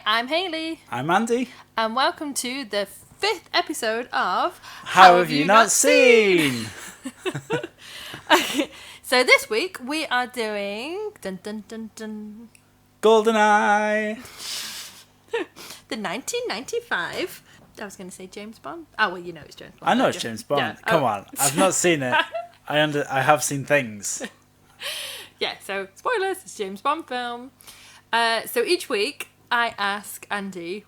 I'm Hayley. I'm Andy. And welcome to the 5th episode of How Have You Not Seen? Okay, so this week we are doing Goldeneye. the 1995. I was going to say James Bond. Oh, well, you know it's James Bond. I know it's James Bond. Yeah. Come on. I've not seen it. I have seen things. Yeah, so spoilers, it's a James Bond film. So each week I ask Andy,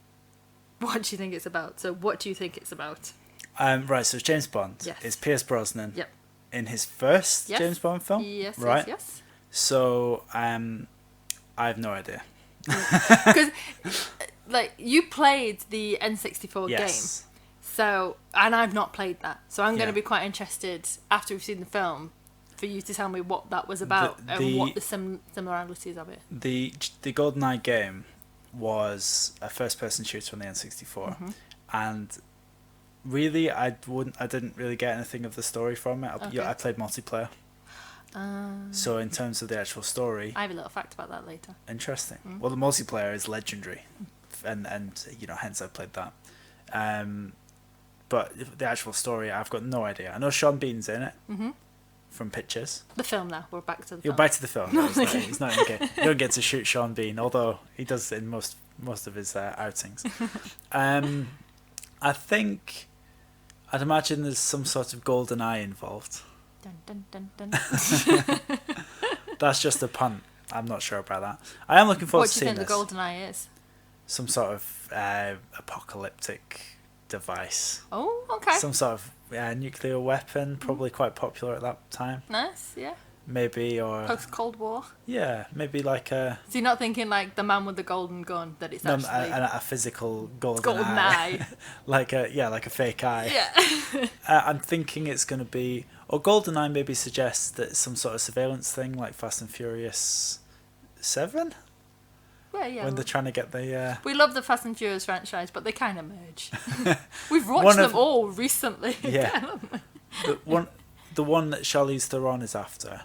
what do you think it's about? So what do you think it's about? Right, so it's James Bond. Yes. It's Pierce Brosnan. Yep. In his first James Bond film. Yes, right? yes. So, I have no idea. Because, like, you played the N64 game. So, and I've not played that. So I'm going to be quite interested, after we've seen the film, for you to tell me what that was about and what the similarities of it. The GoldenEye game was a first-person shooter on the N64, and really, I didn't really get anything of the story from it. I played multiplayer. So in terms of the actual story, I have a little fact about that later. Interesting. Well, the multiplayer is legendary, and hence I played that. But the actual story, I've got no idea. I know Sean Bean's in it from pictures. The film now. We're back to the film. You're back to the film. No, he's not in the game. You don't get to shoot Sean Bean, although he does in most of his outings. I'd imagine there's some sort of golden eye involved. Dun, dun, dun, dun. That's just a pun. I'm not sure about that. I am looking forward to seeing this. What do you think the GoldenEye is? Some sort of apocalyptic device. Oh, okay. Some sort of nuclear weapon, probably quite popular at that time. Nice, yeah. Maybe, or... Post-Cold War? Yeah, maybe like a... So you're not thinking like the man with the golden gun, that it's actually... a physical golden eye. like a fake eye. Yeah. I'm thinking it's going to be... Or GoldenEye maybe suggests that it's some sort of surveillance thing, like Fast and Furious 7? Well, yeah. When they're trying to get the... We love the Fast and Furious franchise, but they kind of merge. We've watched them all recently. Yeah. The one that Charlize Theron is after,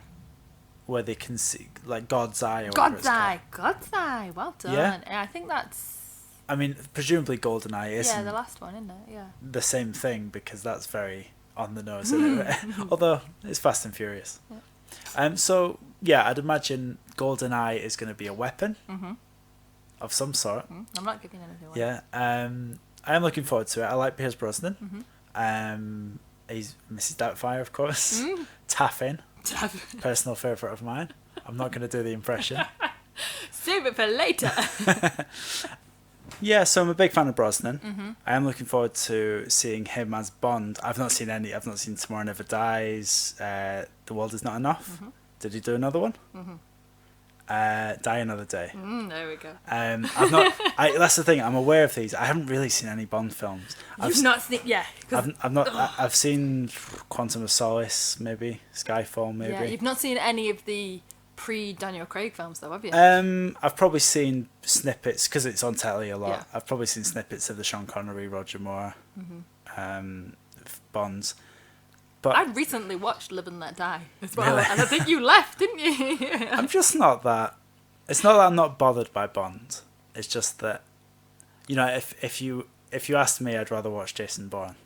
where they can see, like, God's Eye or whatever it's called. God's Eye, well done. Yeah? I think that's... I mean, presumably GoldenEye isn't... Yeah, the last one, isn't it? Yeah. The same thing, because that's very on the nose, isn't it? Although, it's Fast and Furious. Yeah. So, yeah, I'd imagine GoldenEye is going to be a weapon of some sort. I'm not giving anything away. Yeah. I am looking forward to it. I like Pierce Brosnan. He's Mrs. Doubtfire, of course. Taffin. Personal favourite of mine. I'm not going to do the impression. Save it for later. Yeah, so I'm a big fan of Brosnan. I am looking forward to seeing him as Bond. I've not seen any. I've not seen Tomorrow Never Dies. The World Is Not Enough. Did he do another one? Die Another Day. There we go. I've not. That's the thing. I'm aware of these. I haven't really seen any Bond films. You've not seen, yeah. I've not. I've seen Quantum of Solace, maybe Skyfall, maybe. Yeah, you've not seen any of the pre-Daniel Craig films, though, have you? I've probably seen snippets because it's on telly a lot. Yeah. I've probably seen snippets of the Sean Connery, Roger Moore, Bonds. But I recently watched Live and Let Die as well, Really? and I think you left, didn't you? I'm just not that. It's not that I'm not bothered by Bond. It's just that, if you asked me, I'd rather watch Jason Bourne.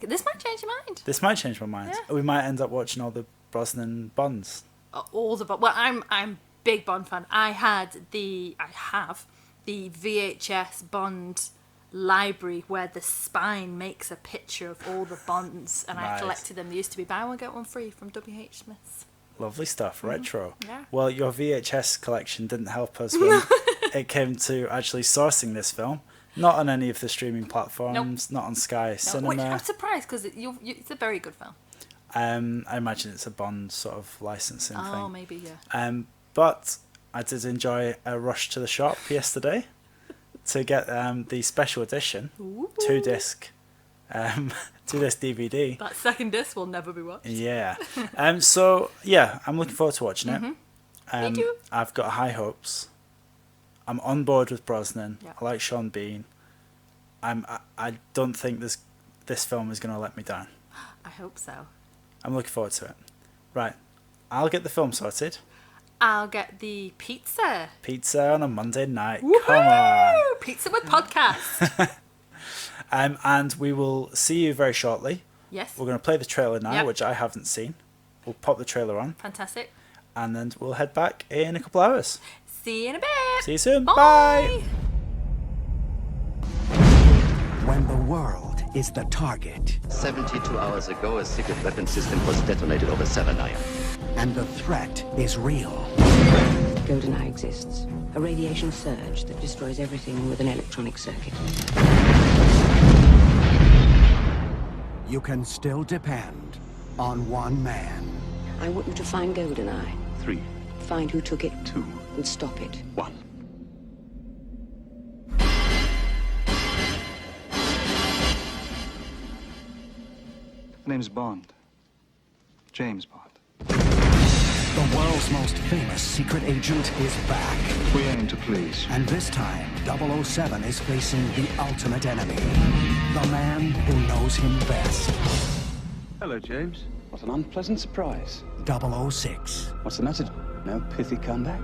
This might change your mind. This might change my mind. Yeah. We might end up watching all the Brosnan Bonds. I'm big Bond fan. I have the VHS Bond library where the spine makes a picture of all the Bonds, and Nice. I collected them. They used to be buy one get one free from WH Smith's. Lovely stuff, retro. Yeah. Well, your VHS collection didn't help us when it came to actually sourcing this film. Not on any of the streaming platforms, not on Sky Cinema. Which I'm surprised, because it's a very good film. I imagine it's a Bond sort of licensing thing. Oh, maybe, yeah. But I did enjoy a rush to the shop yesterday to get the special edition, Ooh. 2-disc DVD. That second disc will never be watched. Yeah. So, yeah, I'm looking forward to watching it. Me too. I've got high hopes. I'm on board with Brosnan. Yeah. I like Sean Bean. I don't think this film is going to let me down. I hope so. I'm looking forward to it. Right. I'll get the film sorted. I'll get the pizza. Pizza on a Monday night. Woo-hoo! Come on. Pizza with podcast. And we will see you very shortly. Yes. We're going to play the trailer now, which I haven't seen. We'll pop the trailer on. Fantastic. And then we'll head back in a couple hours. See you in a bit. See you soon. Bye. When the world is the target. 72 hours ago, a secret weapon system was detonated over Serenaya. And the threat is real. Goldeneye exists. A radiation surge that destroys everything with an electronic circuit. You can still depend on one man. I want you to find Goldeneye. 3. Find who took it. 2. And stop it. 1. My name's Bond. James Bond. The world's most famous secret agent is back. We aim to please. And this time, 007 is facing the ultimate enemy. The man who knows him best. Hello, James. What an unpleasant surprise. 006. What's the matter? No pithy comeback?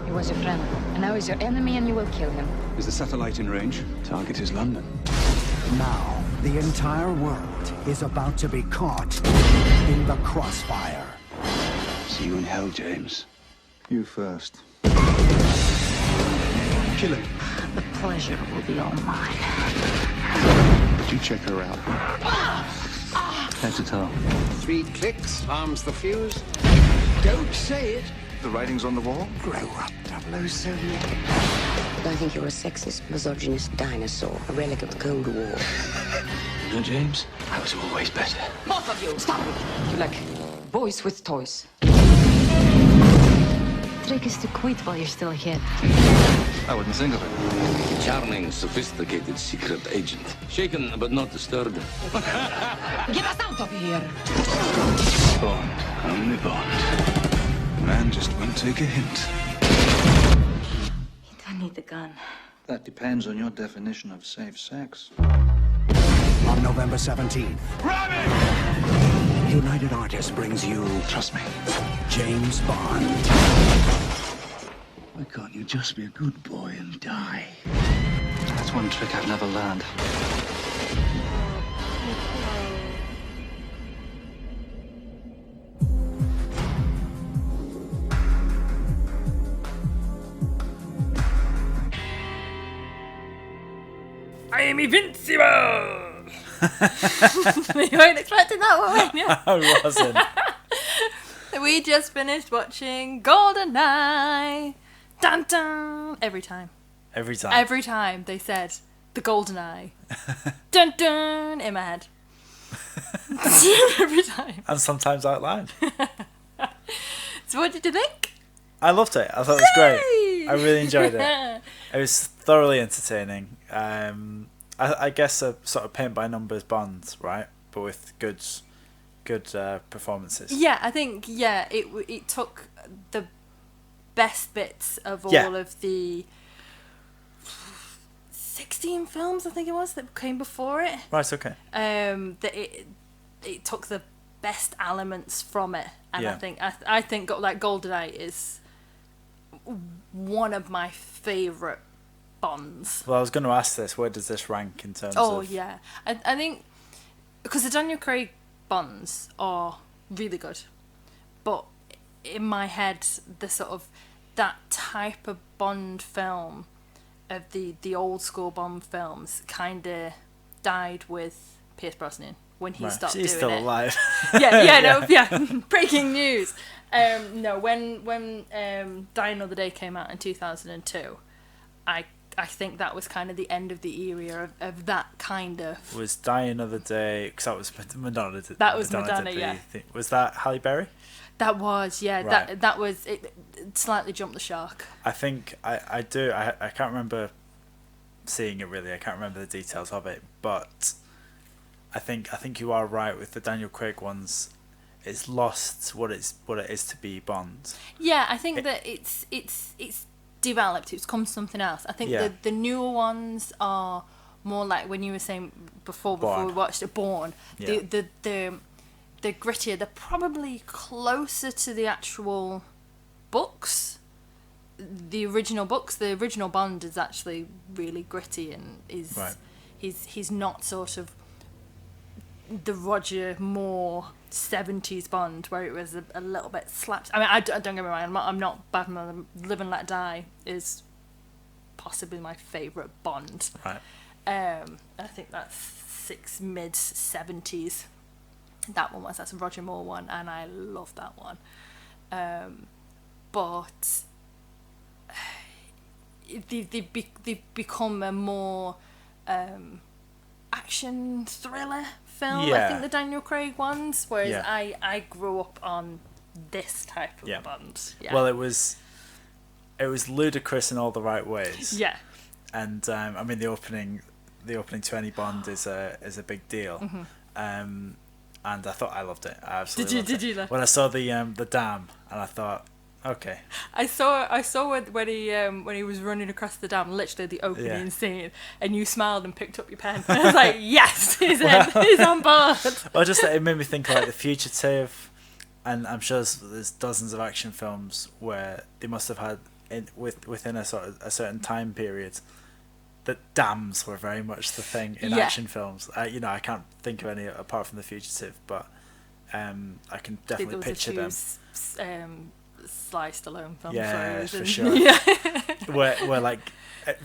He was your friend, and now he's your enemy, and you will kill him. Is the satellite in range? Target is London. Now, the entire world is about to be caught in the crossfire. See you in hell, James. You first. Kill him. The pleasure will be all mine. Did you check her out? Head to toe. 3 clicks, arms the fuse. Don't say it. The writing's on the wall? Grow up, 007. But I think you're a sexist, misogynist dinosaur, a relic of the Cold War. No, James. I was always better. Both of you, stop it! You're like boys with toys. Trick is to quit while you're still ahead. I wouldn't think of it. Charming, sophisticated secret agent. Shaken but not disturbed. Get us out of here! Bond. Only Bond. Man just won't take a hint. You don't need the gun. That depends on your definition of safe sex. On November 17th, United Artists brings you... Trust me. James Bond. Why can't you just be a good boy and die? That's one trick I've never learned. I am invincible! You weren't expecting that one, weren't you? I wasn't. We just finished watching Goldeneye. Dun dun! Every time. Every time. Every time they said the Goldeneye. Dun dun! In my head. Every time. And sometimes out loud. So what did you think? I loved it. I thought it was great. I really enjoyed it. It was thoroughly entertaining. I guess a sort of paint by numbers Bond, right? But with good performances. Yeah, I think it took the best bits of all of the 16 films, I think it was, that came before it. Right. Okay. That it took the best elements from it, and Yeah. I think like Goldeneye is one of my favourite Bonds. Well, I was going to ask this. Where does this rank in terms of... Oh, yeah. I think... Because the Daniel Craig Bonds are really good. But in my head, the sort of... That type of Bond film, of the old school Bond films, kind of died with Pierce Brosnan when he stopped doing it. He's still alive. Breaking news. When Die Another Day came out in 2002, I think that was kind of the end of the era of that kind of... Was Die Another Day... Because that was Madonna. That was Madonna, yeah. Was that Halle Berry? That was, yeah. Right. That was... It slightly jumped the shark. I think I do. I can't remember seeing it really. I can't remember the details of it. But I think you are right with the Daniel Craig ones. It's lost what it is to be Bond. Yeah, I think that it's developed. It's come something else. I think the newer ones are more like when you were saying before we watched it, Bourne. Yeah. The grittier. They're probably closer to the actual books, the original Bond is actually really gritty and he's not sort of the Roger Moore 70s Bond where it was a little bit slapped. I mean, I don't get me wrong, I'm not bad. Live and Let Die is possibly my favourite Bond. Right. I think that's mid 70s. That one was, that's a Roger Moore one, and I love that one. But they've become a more action thriller film. Yeah. I think the Daniel Craig ones, whereas I grew up on this type of Bond. Yeah. Well, it was ludicrous in all the right ways. Yeah. And I mean, the opening to any Bond is a big deal. Mm-hmm. And I thought I loved it. I absolutely loved it. Did you love it? When I saw the dam, and I thought, okay. I saw when he was running across the dam, literally the opening scene, and you smiled and picked up your pen. And I was like, yes, he's on board. Well, just it made me think of, like, The Fugitive, and I'm sure there's dozens of action films where they must have had within a certain time period that dams were very much the thing in action films. I can't think of any apart from The Fugitive, but I can definitely picture them. Sly Stallone films. Yeah, for sure. Yeah. where like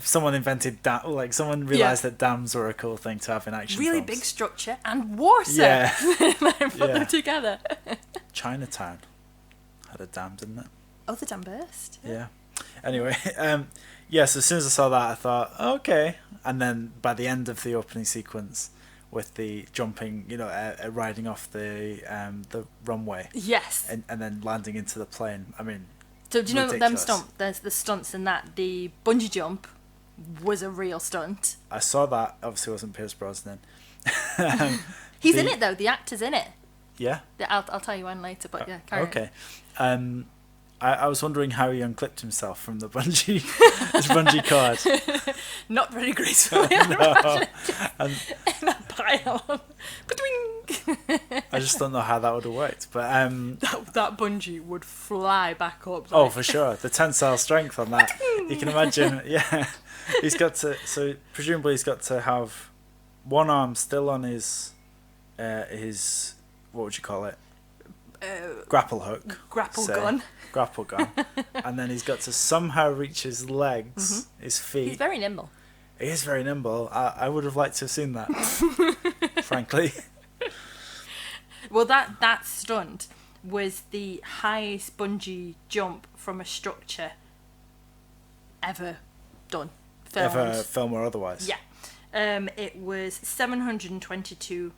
someone invented like someone realised that dams were a cool thing to have in action really films. Big structure and water. Yeah. Put them together. Chinatown had a dam, didn't it? Oh, the dam burst. Yeah. Anyway, so as soon as I saw that, I thought, okay. And then by the end of the opening sequence, with the jumping, riding off the runway. Yes. And then landing into the plane. I mean, so do you know ridiculous. there's the stunts in that? The bungee jump was a real stunt. I saw that. Obviously, it wasn't Pierce Brosnan. He's in it though. The actor's in it. Yeah. I'll tell you when later, but yeah. Carry okay. On. I was wondering how he unclipped himself from the bungee cord. Not very gracefully. No. In a pile. I just don't know how that would have worked, but that bungee would fly back up. Oh, for sure. The tensile strength on that. You can imagine. Yeah, presumably he's got to have one arm still on his what would you call it? Grapple hook. Grapple gun. And then he's got to somehow reach his legs, his feet. He's very nimble. He is very nimble. I would have liked to have seen that, frankly. Well, that stunt was the highest bungee jump from a structure ever done. Filmed. Ever film or otherwise? Yeah. It was 722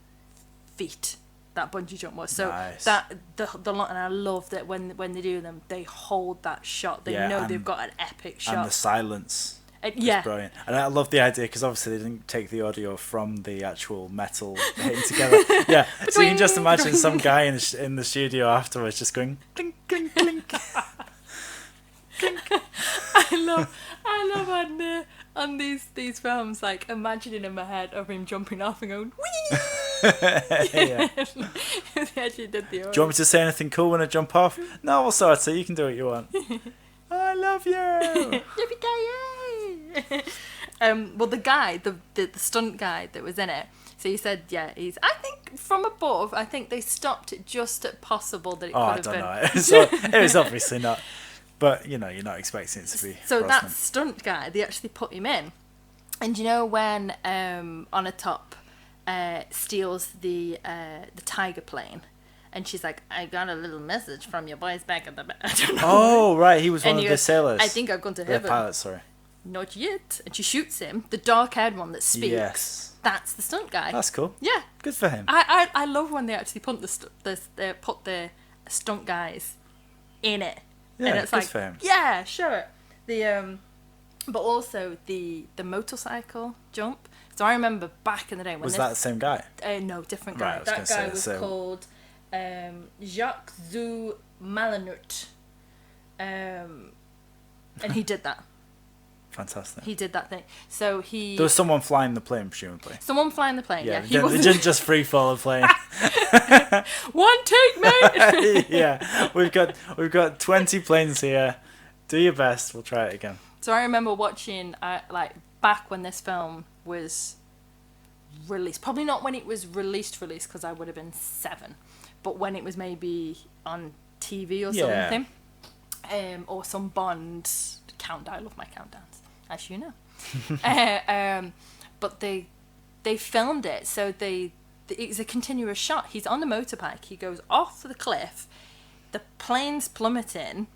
feet. That bungee jump was nice. That the lot, and I love that when they do them, they hold that shot. They know they've got an epic shot. And the silence. Yeah, brilliant. And I love the idea because obviously they didn't take the audio from the actual metal hitting together. Yeah, so you can just imagine some guy in the studio afterwards just going clink clink clink. I love on these films, like imagining in my head of him jumping off and going whee. Yeah. They actually did the audio. Do you want me to say anything cool when I jump off? No, we'll sort it. You can do what you want. I love you. Well, the guy, the stunt guy that was in it. So you said, he's. I think from above, I think they stopped it just at possible that it could have been. I don't know. So it was obviously not. But you're not expecting it to be. So Brosnan. that stunt guy, they actually put him in. And when Onatopp steals the tiger plane, and she's like, "I got a little message from your boys back at the." I don't know. Oh right, he was one of the sailors. I think I've gone to heaven. The pilots, sorry. Not yet. And she shoots him. The dark-haired one that speaks. Yes. That's the stunt guy. That's cool. Yeah. Good for him. I love when they actually put the stunt guys in it. Yeah, and it's good like, for him. Yeah, sure. But also the motorcycle jump. So I remember back in the day when that the same guy? No, different guy. Right, that guy was called Jacques Zu Malenut, and he did that. Fantastic. He did that thing. So there was someone flying the plane, presumably. Someone flying the plane. Yeah. They didn't just free fall the plane. One take, mate. Yeah. We've got 20 planes here. Do your best. We'll try it again. So I remember watching back when this film was released. Probably not when it was released because I would have been 7, but when it was maybe on TV or something, or some Bond countdown. I love my countdowns, as you know. But they filmed it, so it's a continuous shot. He's on the motorbike. He goes off the cliff. The plane's plummeting.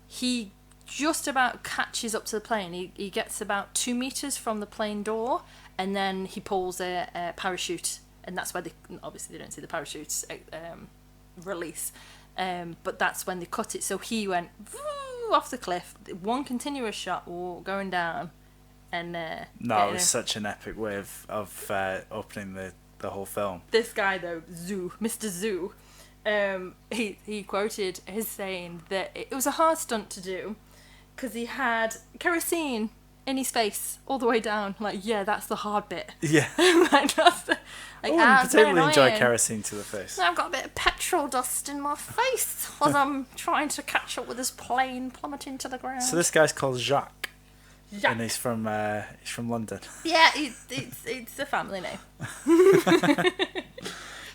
He just about catches up to the plane. He gets about 2 meters from the plane door, and then he pulls a parachute, and that's where they don't see the parachutes release, but that's when they cut it. So he went off the cliff, one continuous shot going down, and it was such an epic way of opening the whole film. This guy though, Mr. Zoo, he quoted his saying that it was a hard stunt to do because he had kerosene in his face all the way down. That's the hard bit. Yeah. I particularly enjoy kerosene to the face. I've got a bit of petrol dust in my face as I'm trying to catch up with this plane plummeting to the ground. So this guy's called Jacques. And he's from London. Yeah, it's a family name.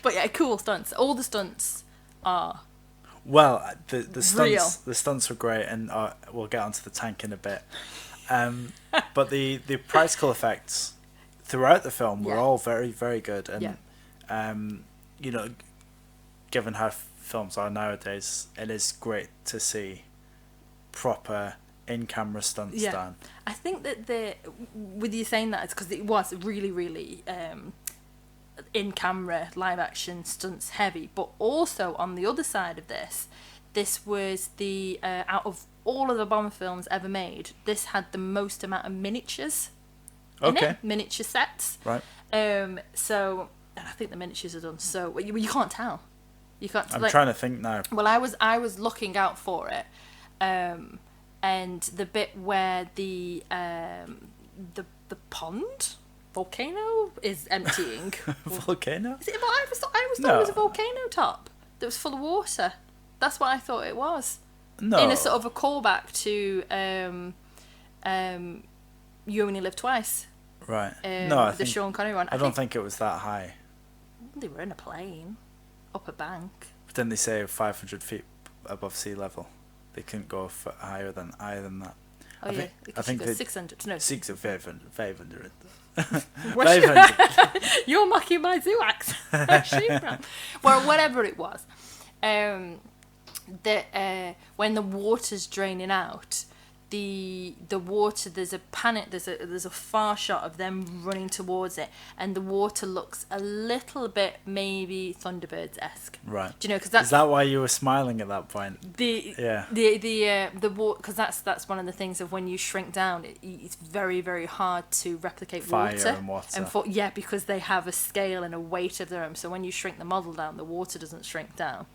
But yeah, cool stunts. All the stunts are the stunts real. The stunts were great, and we'll get onto the tank in a bit. But the practical effects throughout the film were all very, very good, and given how films are nowadays, it is great to see proper in-camera stunts done. I think that with you saying that, it's because it was really, really in-camera live-action stunts heavy, but also on the other side of this was the out of all of the Bond films ever made, this had the most amount of miniatures in it, miniature sets. Right. So I think the miniatures are done so you can't tell. You can't. I'm trying to think now. Well, I was looking out for it, and the bit where the pond volcano is emptying. Volcano? Is it? I always thought it was a volcano top that was full of water. That's what I thought it was. No. In a sort of a callback to You Only Live Twice. Right. The Sean Connery one. I don't think it was that high. They were in a plane, up a bank. But didn't they say 500 feet above sea level? They couldn't go higher than that. Oh, I think 600. No, 500. 500. You're mocking my zoo accent. Well, whatever it was. When the water's draining out, the water, there's a panic, there's a far shot of them running towards it, and the water looks a little bit maybe Thunderbirds-esque. Right. Do you know? Cause that's, is that why you were smiling at that point? The water, because that's one of the things of when you shrink down, it's very, very hard to replicate fire water. And water. Because they have a scale and a weight of their own. So when you shrink the model down, the water doesn't shrink down.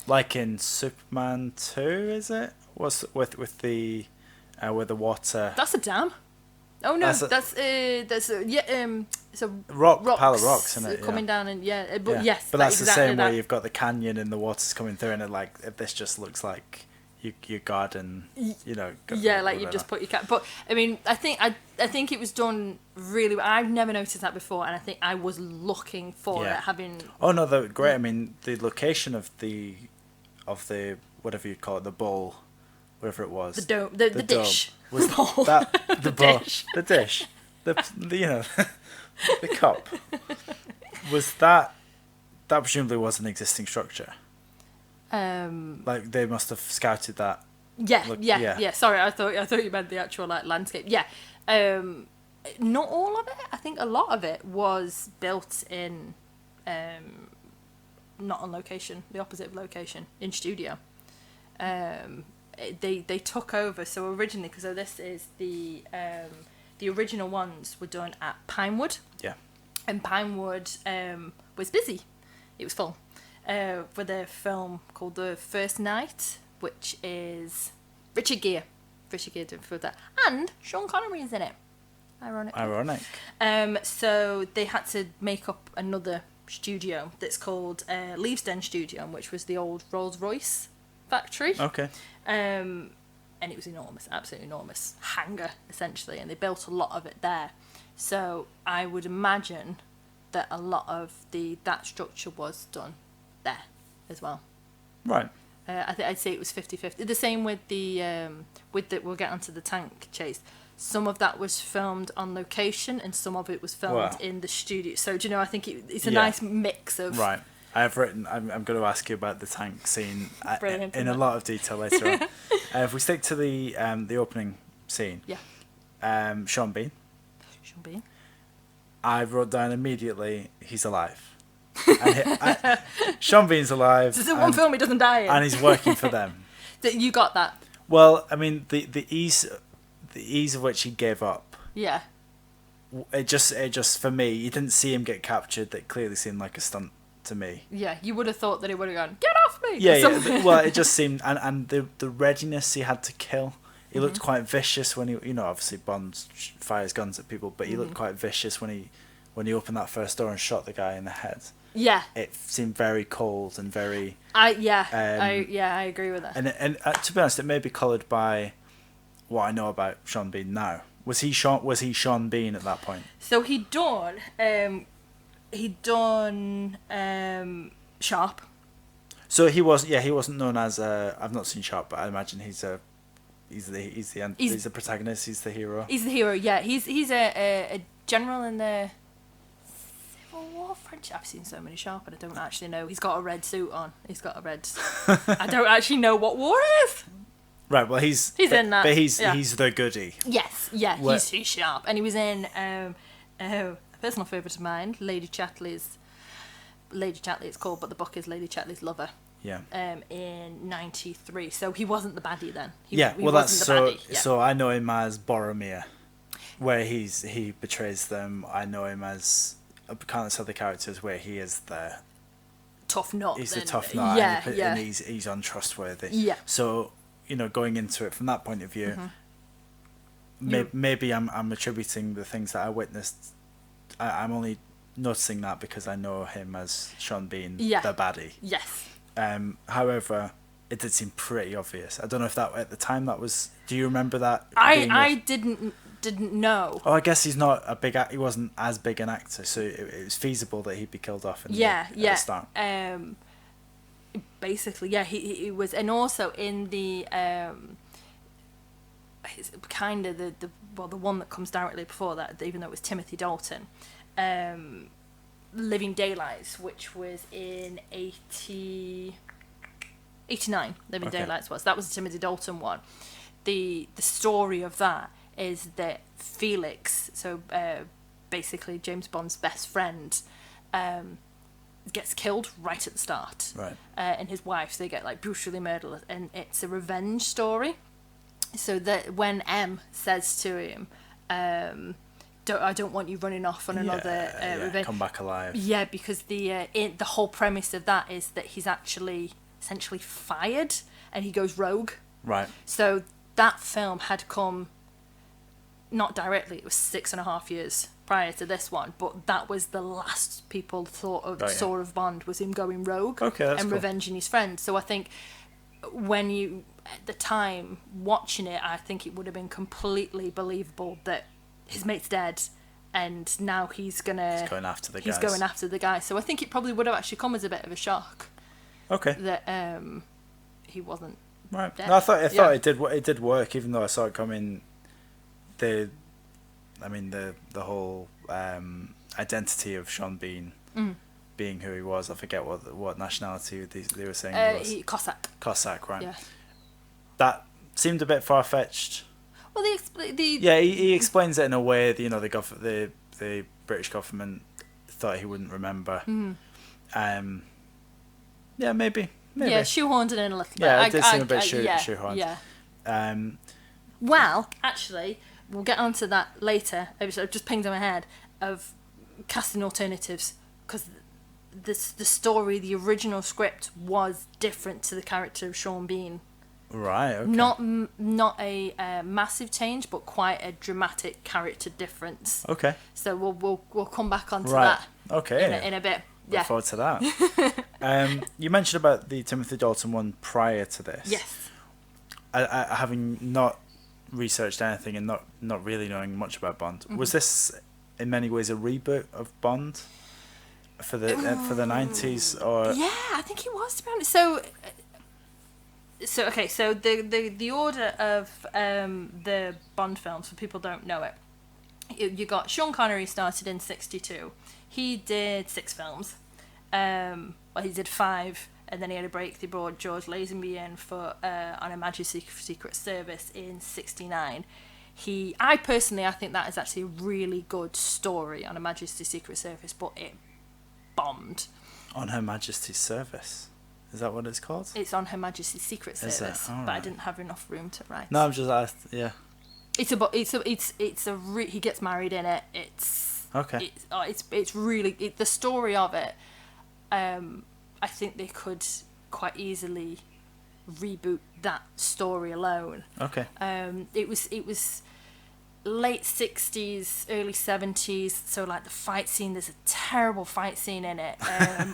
Like in Superman 2, is it? What's with the with the water? That's a dam. Oh no, it's a rock, pile of rocks, isn't it? Coming down and but yes. But that's exactly the same where you've got the canyon and the water's coming through, and this just looks like your garden, like you just put your cat. But I mean, I think it was done really well. I've never noticed that before, and I think I was looking for it having. Oh no, they're great. I mean, the location of the whatever you call it, the bowl, whatever it was, the dome, the dish, was that the bowl, the dish, the the cup. Was that presumably was an existing structure? Like they must have scouted that. Yeah. Sorry, I thought you meant the actual landscape. Yeah. Not all of it. I think a lot of it was built in, not on location, the opposite of location, in studio. They took over. So originally, because this is the original ones were done at Pinewood. Yeah. And Pinewood was busy. It was full. With a film called The First Night, which is Richard Gere Richard Gere for that. And Sean Connery is in it. Ironic. So they had to make up another studio that's called Leavesden Studio, which was the old Rolls-Royce factory. Okay. And it was enormous, absolutely enormous hangar, essentially, and they built a lot of it there. So I would imagine that a lot of that structure was done there as well. Right. I'd say it was 50-50. The same with we'll get onto the tank chase. Some of that was filmed on location, and some of it was filmed in the studio. So, do you know, I think it's a nice mix of... Right. I'm going to ask you about the tank scene in a lot of detail later on. If we stick to the opening scene, Sean Bean. I wrote down immediately, he's alive. Sean Bean's alive. This is one film he doesn't die in. And he's working for them. You got that? Well, I mean, the ease of which he gave up. Yeah. It just for me, you didn't see him get captured. That clearly seemed like a stunt to me. Yeah, you would have thought that he would have gone, get off me! Yeah. Well, it just seemed, and the readiness he had to kill. He looked quite vicious when he, obviously Bond fires guns at people, but he looked quite vicious when he opened that first door and shot the guy in the head. Yeah. It seemed very cold and very... I agree with that. And to be honest, it may be coloured by what I know about Sean Bean now. Was he Sean Bean at that point? So he'd done Sharp. So he wasn't known as I've not seen Sharp, but I imagine he's the protagonist. He's the hero. He's the hero. Yeah, he's a general in the Civil War French. I've seen so many Sharp, but I don't actually know. He's got a red suit on. He's got a red. I don't actually know what war it is. Right. Well, he's in that. But he's the goodie. Yes. Yeah. He's Sharp, and he was in a personal favourite of mine, Lady Chatterley. It's called, but the book is Lady Chatterley's Lover. Yeah. In '93, so he wasn't the baddie then. He well, that's so. Yeah. So I know him as Boromir, where he betrays them. I know him as countless other characters where he is the tough nut. He's the tough nut. And he's untrustworthy. Yeah. So going into it from that point of view, maybe I'm attributing the things that I witnessed. I'm only noticing that because I know him as Sean Bean, the baddie. Yes. However, it did seem pretty obvious. I don't know if that at the time that was. Do you remember that? I didn't know. Oh, I guess he's not a big. He wasn't as big an actor, so it was feasible that he'd be killed off. At the start. Basically, he was, and also in the kind of the one that comes directly before that, even though it was Timothy Dalton. Living Daylights, which was in 89. Living Daylights was. That was the Timothy Dalton one. The story of that is that Felix, so basically James Bond's best friend, gets killed right at the start. Right. And his wife, they get like brutally murdered, and it's a revenge story. So that when M says to him, I don't want you running off on another revenge. Come back alive. Yeah, because the whole premise of that is that he's actually essentially fired and he goes rogue. Right. So that film had come not directly. It was 6.5 years prior to this one, but that was the last people thought of saw of Bond was him going rogue and revenging his friend. So I think when you at the time watching it, I think it would have been completely believable that his mate's dead, and now he's going after the guy. So I think it probably would have actually come as a bit of a shock. Okay. That he wasn't right. dead. No, I thought it did work, even though I saw it coming. The whole identity of Sean Bean being who he was. I forget what nationality they were saying he was. Cossack. Cossack, right? Yeah. That seemed a bit far fetched. Well, he explains it in a way that, the British government thought he wouldn't remember. Maybe. Yeah, shoehorned it in a little bit. Yeah, it did seem a bit shoehorned. Yeah. Well, actually, we'll get onto that later. It just pinged in my head of casting alternatives, because the story, the original script was different to the character of Sean Bean. Right. Okay. Not a massive change, but quite a dramatic character difference. Okay. So we'll come back onto Right. that. Okay. In a bit. Look forward to that. You mentioned about the Timothy Dalton one prior to this. Yes. I having not researched anything and not really knowing much about Bond, was this in many ways a reboot of Bond for the 90s, or? Yeah, I think it was, to be honest. So okay, so the order of the Bond films, for people who don't know it, you got Sean Connery started in 1962. He did 6 films. Well, he did 5, and then he had a break. They brought George Lazenby in for on Her Majesty's Secret Service in 1969. I personally think that is actually a really good story on Her Majesty's Secret Service, but it bombed. On Her Majesty's Service. Is that what it's called? It's on Her Majesty's Secret Service, but I didn't have enough room to write. No, I'm just asked. Yeah. He gets married in it. It's okay. It's really the story of it. I think they could quite easily reboot that story alone. Okay. It was late 60s, early 70s. So like the fight scene, there's a terrible fight scene in it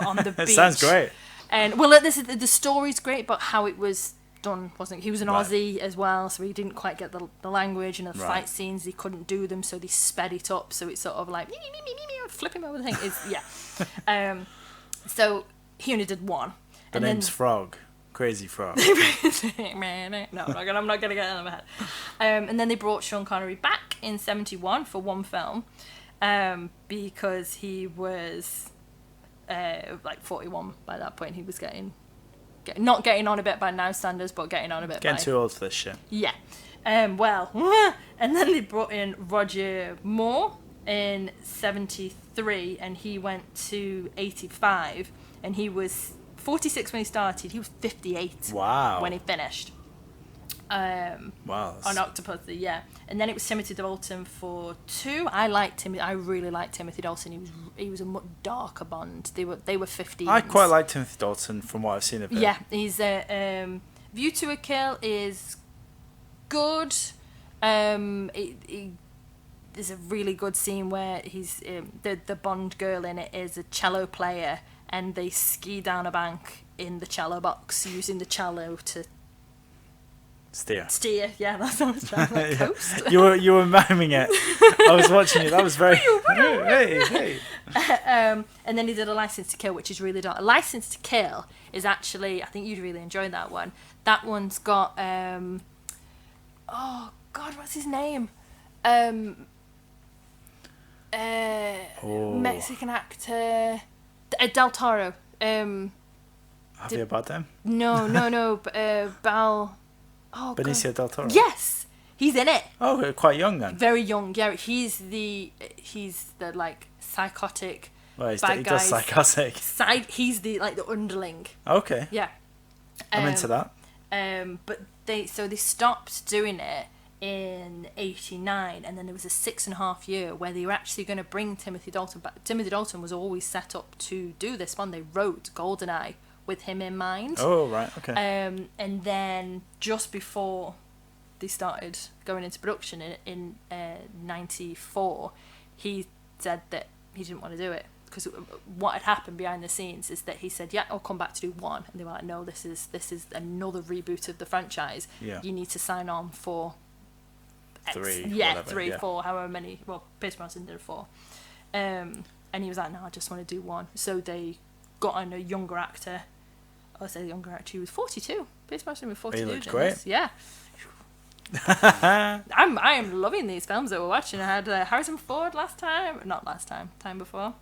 on the beach. It sounds great. And well, the story's great, but how it was done wasn't. He was an Aussie as well, so he didn't quite get the language, and the fight scenes he couldn't do them, so they sped it up. So it's sort of like flip him over the thing. So he only did 1. The name's Frog, Crazy Frog. No, I'm not gonna get it out of my head. And then they brought Sean Connery back in 1971 for 1 film, because he was like 41 by that point. He was not getting on a bit by now standards, but getting on a bit. Getting too old for this shit. Yeah. And then they brought in Roger Moore in 1973, and he went to 1985, and he was 46 when he started. He was 58 when he finished. Wow. On Octopussy, yeah. And then it was Timothy Dalton for 2. I really liked Timothy Dalton. He was a much darker Bond. They were 15s. I quite like Timothy Dalton from what I've seen of him. Yeah, he's View to a Kill is good. There's a really good scene where he's the Bond girl in it is a cello player, and they ski down a bank in the cello box using the cello to steer. Yeah, that's what I was trying to coast. You were miming it. I was watching it. That was very hey. And then he did A License to Kill, which is really dark. A License to Kill is actually, I think you'd really enjoy that one. That one's got oh god, what's his name? Mexican actor Del Toro. Javier Bardem? No. Bal. Oh, Benicio del Toro. Yes, he's in it. Oh, quite young then. Very young. Yeah, he's the like psychotic. Well, he bad does psychotic. He's the underling. Okay. Yeah. I'm into that. But they stopped doing it in 1989, and then there was a 6.5 year where they were actually going to bring Timothy Dalton back. Timothy Dalton was always set up to do this one. They wrote Goldeneye with him in mind. Oh, right, okay. And then just before they started going into production in 1994, he said that he didn't want to do it, because what had happened behind the scenes is that he said, yeah, I'll come back to do 1, and they were like, no, this is another reboot of the franchise. Yeah. You need to sign on for 3, whatever, 3, 4, however many. Well, Pierce Brosnan did 4, and he was like, no, I just want to do 1. So they got on a younger actor. I say younger actor. He was 42. Pierce Brosnan was 42. He looked great. Yeah. I am loving these films that we're watching. I had Harrison Ford time before,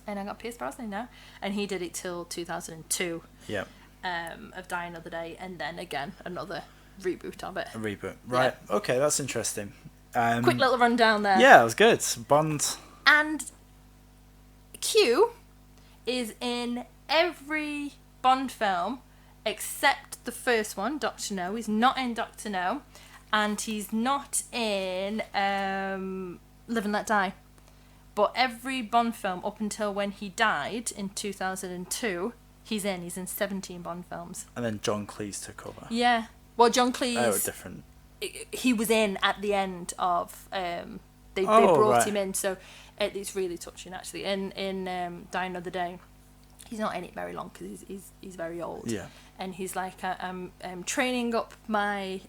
and I got Pierce Brosnan now, and he did it till 2002. Yeah. Of Die Another Day, and then again another reboot of it. A reboot, right? Yeah. Okay, that's interesting. Quick little rundown there. Yeah, it was good. Bond. And Q is in every Bond film except the first one, Dr. No. He's not in Dr. No, and he's not in Live and Let Die. But every Bond film up until when he died in 2002, he's in 17 Bond films. And then John Cleese took over. Yeah. Well, John Cleese. Oh, different. He was in at the end of. They brought him in, so it's really touching actually. In Die Another Day, he's not in it very long because he's very old. Yeah. And he's like, I'm training up my.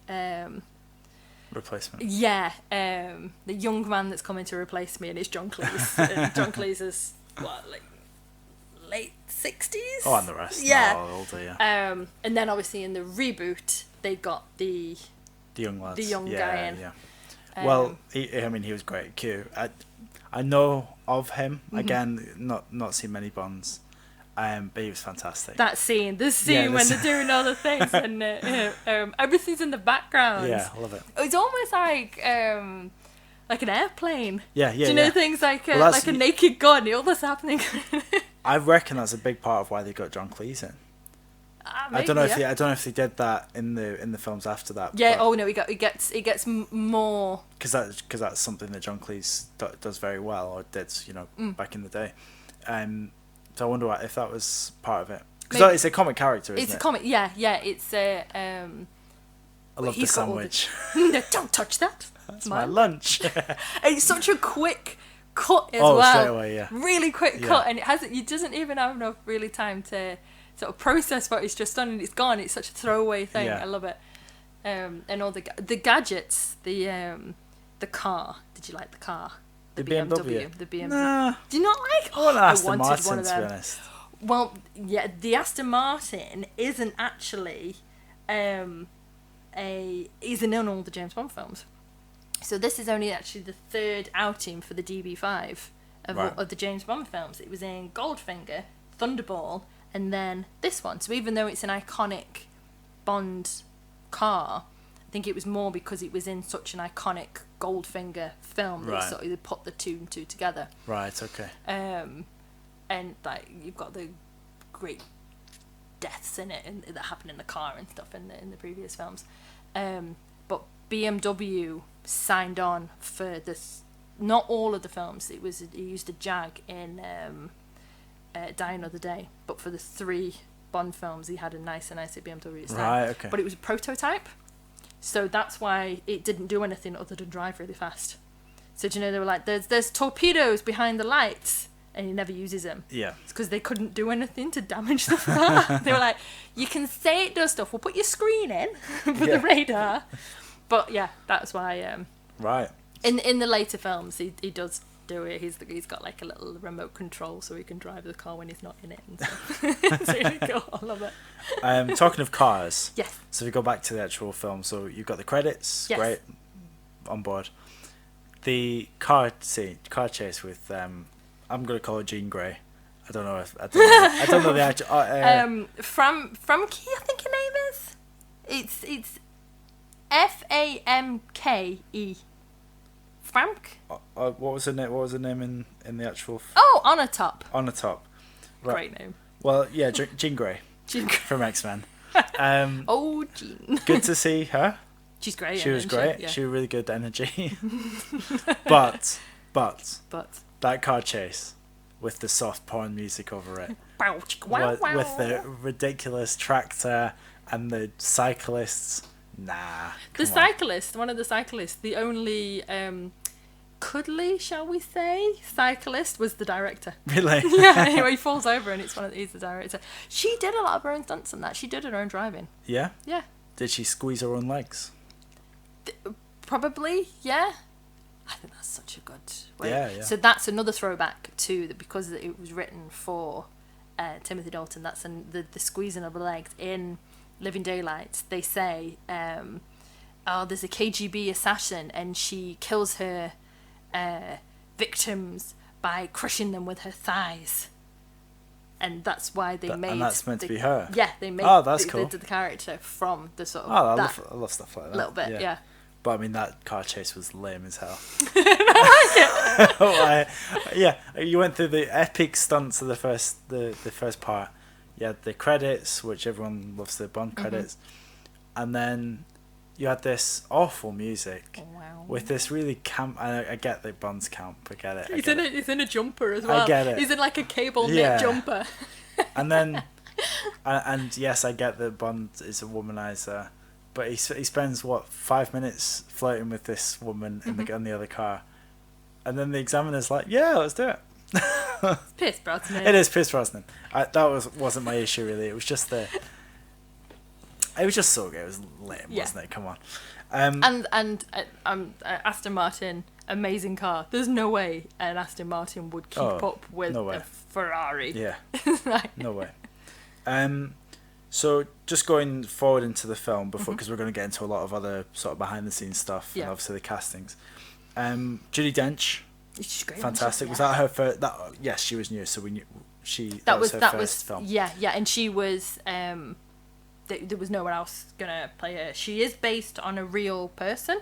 Replacement. Yeah, the young man that's coming to replace me, and it's John Cleese. And John Cleese is like late 60s. Oh, and the rest. Yeah. No, older, yeah. And then obviously in the reboot, they got the young lads. The young guy in. Yeah. Well, he was great at Q. I know of him again. Not seen many Bonds. But he was fantastic. That scene, when they're doing all the things and everything's in the background. Yeah, I love it. It's almost like an airplane. Yeah. Do you know things like a naked gun? All that's happening. I reckon that's a big part of why they got John Cleese in. Maybe, I don't know if they did that in the films after that. Yeah. Oh no, it gets more. Because that's something that John Cleese does very well, or did back in the day. So I wonder if that was part of it. Because it's a comic character, isn't it? It's a comic, yeah. It's a... I love the sandwich. No, don't touch that. That's my lunch. It's such a quick cut as well. Oh, straight away, yeah. Really quick cut, and it doesn't even have enough really time to sort of process what it's just done, and it's gone. It's such a throwaway thing. Yeah. I love it. And all the gadgets, the car. Did you like the car? The BMW. The BMW. Nah. Do you not like? I want an Aston wanted Martin, one of them. to be honest. Well, yeah, the Aston Martin isn't actually isn't in all the James Bond films. So this is only actually the third outing for the DB5 of the James Bond films. It was in Goldfinger, Thunderball, and then this one. So even though it's an iconic Bond car, I think it was more because it was in such an iconic Goldfinger film that sort of put the two and two together. Right, okay. And like you've got the great deaths in it and that happen in the car and stuff in the previous films. But BMW signed on for this, not all of the films. He used a Jag in Die Another Day, but for the 3 Bond films he had a nice BMW stand. Right, okay. But it was a prototype. So that's why it didn't do anything other than drive really fast. So do you know, they were like, there's torpedoes behind the lights, and he never uses them. Yeah. It's because they couldn't do anything to damage the car. They were like, you can say it does stuff, we'll put your screen in for the radar. But yeah, that's why... right. In the later films, he does do it. He's got like a little remote control so he can drive the car when he's not in it. And stuff. It's really cool. I love it. Talking of cars. Yes. So we go back to the actual film. So you've got the credits. Yes. Great. On board. The car chase with I'm going to call it Jean Grey. I don't know the actual. Famke, I think her name is. It's Famke. Famke. What was her name? What was her name in the actual? Onatopp. Onatopp. Right. Great name. Well, yeah, Jean Grey. Jean Grey from X-Men. Jean. Good to see her. She's great. She was great. Yeah. She was really good energy. but that car chase with the soft porn music over it, with the ridiculous tractor and the cyclists. Nah. One of the cyclists, the only cuddly, shall we say, cyclist was the director. Really? Yeah. Anyway, he falls over and he's the director. She did a lot of her own stunts and that. She did her own driving. Yeah. Yeah. Did she squeeze her own legs? Probably, yeah. I think that's such a good way. Yeah. So that's another throwback to because it was written for Timothy Dalton. That's the squeezing of the legs in Living Daylights. They say, there's a KGB assassin and she kills her victims by crushing them with her thighs. And that's why they made... And that's meant to be her? Yeah, they made cool. the character from the sort of... I love stuff like that. A little bit, yeah. But I mean, that car chase was lame as hell. I like it. Yeah, you went through the epic stunts of the first part. You had the credits, which everyone loves the Bond credits. And then you had this awful music with this really camp... I get that Bond's camp, I get it. He's in a jumper as well. I get it. He's in like a cable knit jumper. And then... and yes, I get that Bond is a womanizer, but he spends 5 minutes flirting with this woman in the other car, and then the examiner's like, "Yeah, let's do it." It's Pierce Brosnan. It is Pierce Brosnan. That wasn't my issue really. It was just it was just so good. It was lame, wasn't it? Come on. And Aston Martin, amazing car. There's no way an Aston Martin would keep up with a Ferrari. Yeah. No way. So just going forward into the film before, because we're going to get into a lot of other sort of behind the scenes stuff and obviously the castings. Judi Dench, she's great, fantastic. Was that her first? Yes, she was new, so we knew that was her first film. Yeah, and she was. There was no one else gonna play her. She is based on a real person.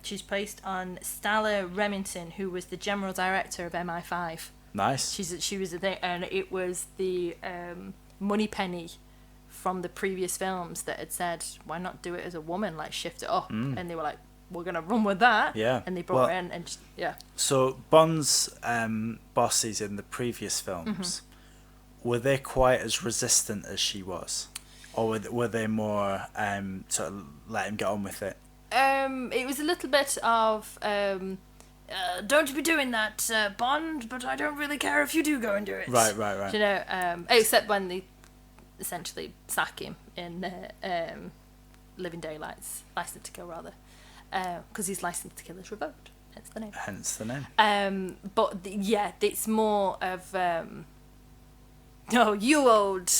She's based on Stella Remington, who was the general director of MI5. Nice. She was a thing, and it was the Moneypenny from the previous films that had said, "Why not do it as a woman? Like shift it up." And they were like, "We're gonna run with that." Yeah. And they brought her in, and So Bond's bosses in the previous films, were they quite as resistant as she was? Or were they more sort of let him get on with it? It was a little bit of don't you be doing that, Bond, but I don't really care if you do go and do it. Right. You know, except when they essentially sack him in Living Daylights, License to Kill rather, because his License to Kill is revoked, hence the name. But it's more of you old...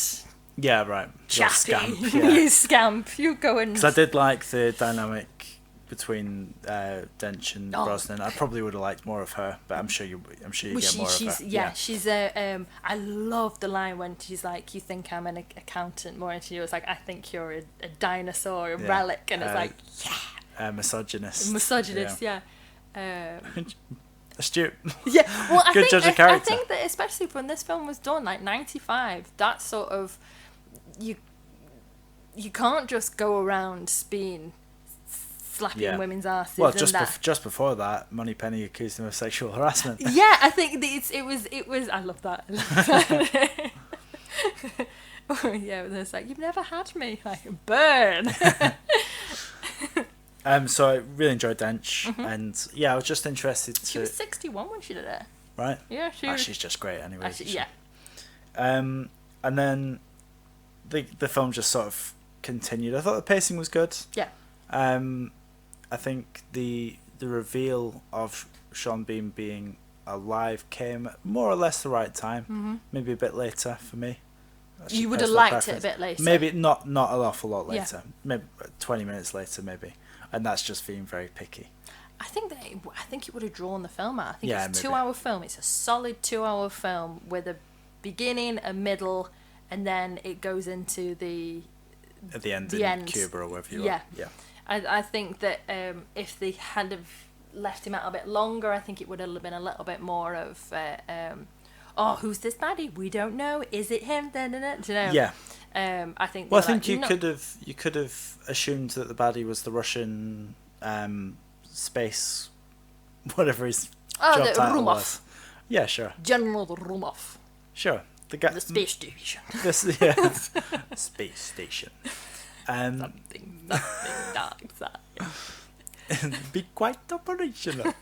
Yeah, right. Chappy. Scamp, yeah. You scamp. You go and... Because I did like the dynamic between Dench and Brosnan. I probably would have liked more of her, but I'm sure you get more of her. Yeah, she's a... I love the line when she's like, "You think I'm an accountant more," and she was like, "I think you're a dinosaur, a relic," and it's like, misogynist, yeah. Astute. Yeah, well, I judge of character. I think that especially when this film was done, like 95, that sort of... You can't just go around slapping women's asses. Well, just before that, Moneypenny accused him of sexual harassment. Yeah, I think it was. I love that. Yeah, it's like, "You've never had me." Like, burn. So I really enjoyed Dench, and I was just interested to... She was 61 when she did it. Right. Yeah, she's just great anyway. Actually, yeah. And then the film just sort of continued. I thought the pacing was good. Yeah. I think the reveal of Sean Bean being alive came at more or less the right time. Maybe a bit later for me. You would have liked it a bit later. Maybe not an awful lot later. Yeah. Maybe 20 minutes later, maybe. And that's just being very picky. I think it would have drawn the film out. I think it's a maybe. 2-hour film. It's a solid 2-hour film with a beginning, a middle, and then it goes into at the end Cuba or wherever you are. Yeah. I think that if they had have left him out a bit longer, I think it would have been a little bit more of who's this baddie? We don't know. Is it him? Do you know? Yeah. I think. Well, I think you could have assumed that the baddie was the Russian space, whatever his job title was. Yeah, sure. General Rumov. Sure. The space station. Space station. Something dark side. Be quite operational.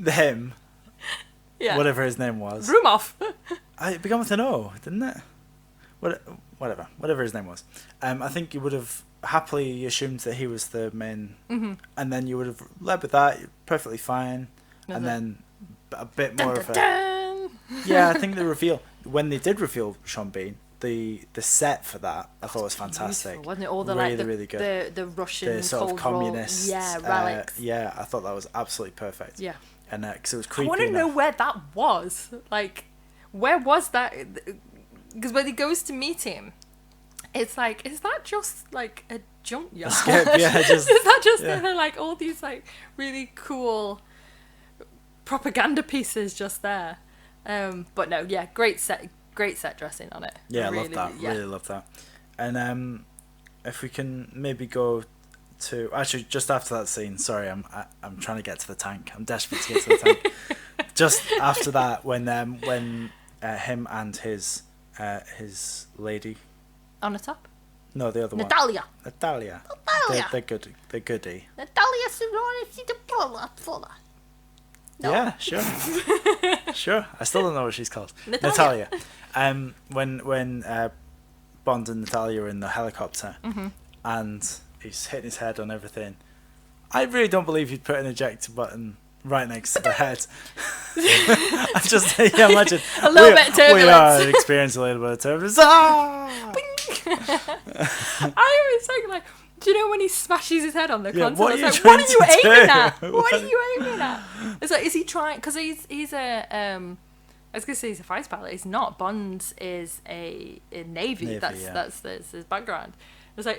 Him. Yeah. Whatever his name was. Rumov. It began with an O, didn't it? Whatever his name was. I think you would have happily assumed that he was the main, and then you would have led with that, perfectly fine, and then a bit more of a... Yeah, I think the reveal, when they did reveal Sean Bean, the set for that I thought was fantastic. Wasn't it all the really good. The Russian the sort of communist relics. I thought that was absolutely perfect. Yeah. And because it was creepy. I want to know where that was. Like, where was that? Because when he goes to meet him, it's like, is that just like a junkyard? Is that just like all these like really cool propaganda pieces just there? But no, yeah, great set dressing on it. Yeah, I love that. Really love that. And if we can maybe go to just after that scene. Sorry, I'm trying to get to the tank. I'm desperate to get to the tank. Just after that, when him and his lady Onatopp? No, the other Natalia. one. Natalia. They're good. They're goody. Natalia. No. Yeah, sure. Sure. I still don't know what she's called. Natalia. When Bond and Natalia are in the helicopter and he's hitting his head on everything, I really don't believe you'd put an ejector button right next to the head. I just imagine a little bit of turbulence. We are experiencing a little bit of turbulence. Ah! I always think like, do you know when he smashes his head on the console? What are you like, what are you aiming at? do? What are you aiming at? It's like, is he trying? Because he's a I was gonna say he's a fighter pilot. He's not. Bond is a Navy. That's his background. It's like,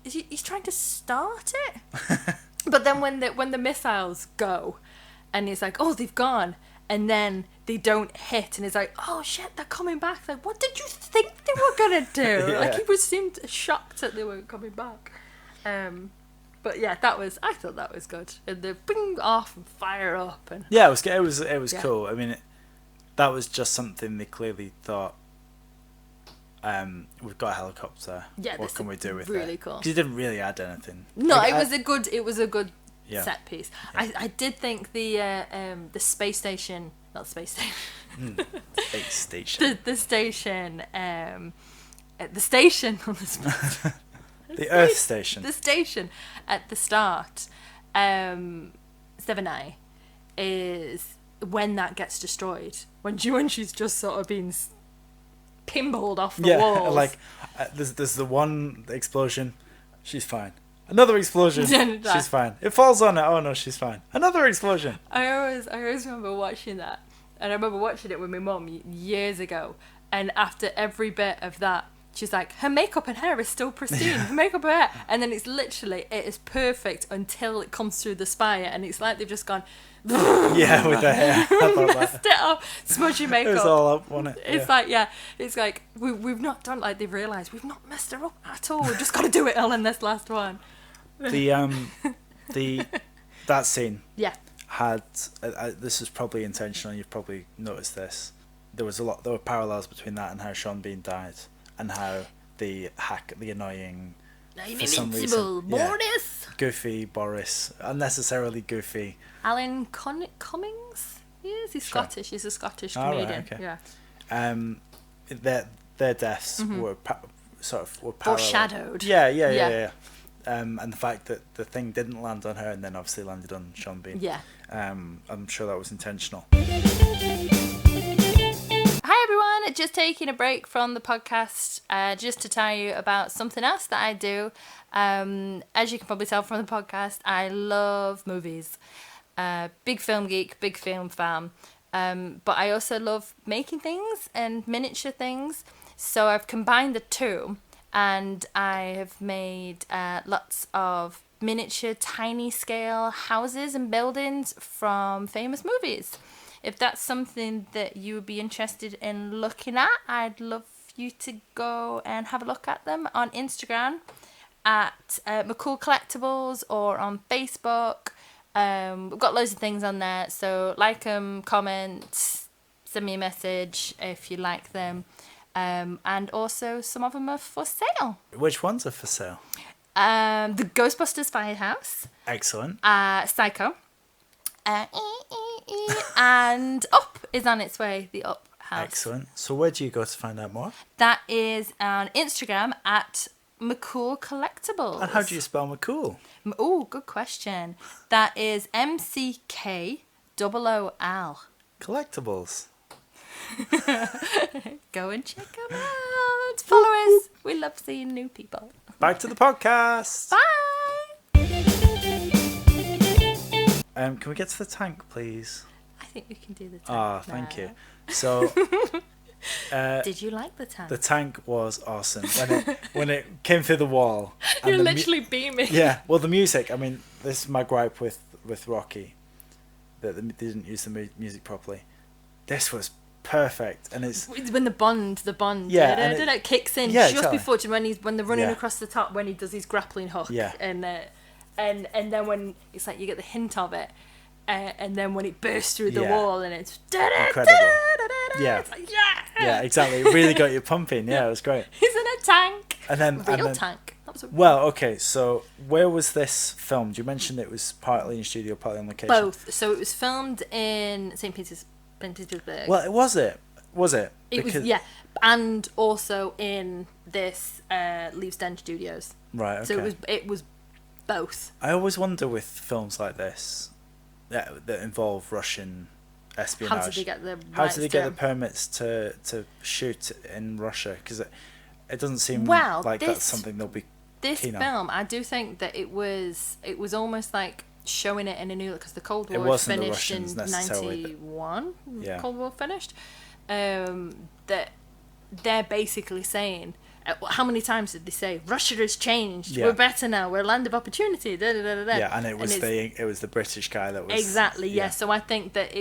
he's trying to start it? But then when the missiles go, and he's like, oh, they've gone, and then they don't hit, and he's like, oh shit, they're coming back. Like, what did you think they were gonna do? Like, he seemed shocked that they were coming back. But yeah, I thought that was good. And the bing off and fire up, and yeah, it was cool. I mean, that was just something they clearly thought. We've got a helicopter. Yeah, what can we do with it? Really cool. Because he didn't really add anything. No, it was a good yeah. set piece. Yeah. I did think the space station, not space station. Space station. the station. The station on the space. The Earth station. The station at the start, 7i, is when that gets destroyed. When she's just sort of being pinballed off the walls. Yeah, like there's the one explosion, she's fine. Another explosion, she's fine. It falls on her. Oh no, she's fine. Another explosion. I always remember watching that, and I remember watching it with my mum years ago. And after every bit of that, she's like, her makeup and hair is still pristine. Her makeup and hair, and then it is perfect until it comes through the spire, and it's like they've just gone. Yeah, with the hair. Messed it up, smudgy makeup. It was all up, wasn't it? It's like we've not done, like, they've realised we've not messed her up at all. We've just got to do it all in this last one. That scene. Yeah. Had this was probably intentional. You've probably noticed this. There were parallels between that and how Sean Bean died, and how the annoying. For some reason, Boris. Goofy Boris, unnecessarily goofy. Alan Cummings. He's Scottish. He's a Scottish comedian. Right, okay. Yeah. Their deaths were parallel. Foreshadowed. Yeah. And the fact that the thing didn't land on her and then obviously landed on Sean Bean. Yeah. I'm sure that was intentional. Hi everyone, just taking a break from the podcast just to tell you about something else that I do. As you can probably tell from the podcast, I love movies. Big film geek, big film fan. But I also love making things and miniature things. So I've combined the two, and I have made lots of miniature, tiny scale houses and buildings from famous movies. If that's something that you would be interested in looking at, I'd love you to go and have a look at them on Instagram at McCool Collectibles, or on Facebook. We've got loads of things on there, so like them, comment, send me a message if you like them. And also some of them are for sale. Which ones are for sale? The Ghostbusters Firehouse. Excellent. Psycho. And Up is on its way, the Up house. Excellent. So where do you go to find out more? That is on Instagram at McCool Collectibles. And how do you spell McCool? Oh, good question. That is MCKOOL. Collectibles. Go and check them out. Follow us. We love seeing new people. Back to the podcast. Bye. Can we get to the tank, please? I think we can do the tank. Ah, thank you. So, did you like the tank? The tank was awesome when it came through the wall. You're literally beaming. Yeah. Well, the music. I mean, this is my gripe with Rocky, that they didn't use the music properly. This was perfect, and it's when the Bond, yeah, it kicks in just before when they're running across the top, when he does his grappling hook, and then when it's like you get the hint of it, and then when it bursts through the wall and it's incredible. It's like, yeah, exactly. It really got you pumping. Yeah, it was great. He's in a tank. Real tank. That was okay, so where was this filmed? You mentioned it was partly in studio, partly on location. Both. So it was filmed in St. Petersburg. Well, was it? It was, yeah. And also in this Leaves End Studios. Right, okay. So it was both. I always wonder with films like this that involve Russian espionage. How did they get the permits to shoot in Russia? Because it doesn't seem like that's something they'll be keen on. This film, I do think that it was almost like showing it in a new... Because the Cold War finished in 91. Yeah. Cold War finished. That they're basically saying... how many times did they say Russia has changed? Yeah. We're better now. We're a land of opportunity. Da, da, da, da. Yeah, and it was the British guy that was exactly. Yeah. So I think that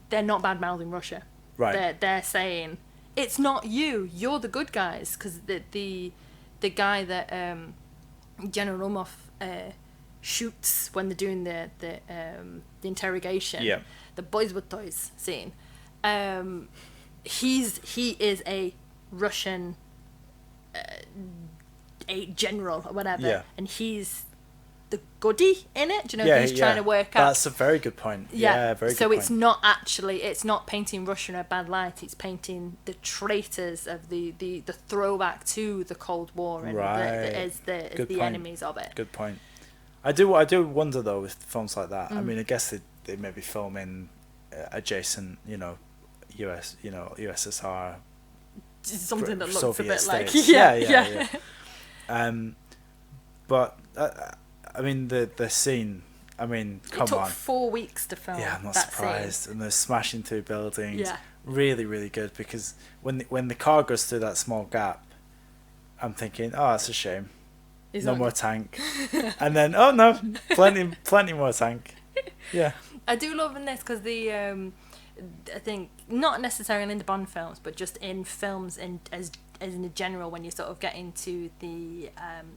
they're not bad mouthing Russia. Right. They're saying it's not you. You're the good guys, because the guy that General Romov shoots when they're doing the interrogation. Yeah. The boys with toys scene. He is a Russian. A general or whatever, and he's the goodie in it. Do you know? He's trying to work out. That's a very good point. Yeah, very good so point. It's not painting Russia in a bad light. It's painting the traitors of the throwback to the Cold War and as the enemies of it. Good point. I do wonder though with films like that. I mean, I guess they maybe film in adjacent, USSR. Something that looks Soviet a bit States. like yeah. But I mean the scene. I mean, come on. It took 4 weeks to film. Yeah, I'm not surprised. Scene. And they're smashing through buildings. Yeah. Really, really good, because when the car goes through that small gap, I'm thinking, oh, that's a shame. No more tank. And then, oh no, plenty more tank. Yeah. I do love in this because I think not necessarily in the Bond films, but just in films as in general, when you sort of get into the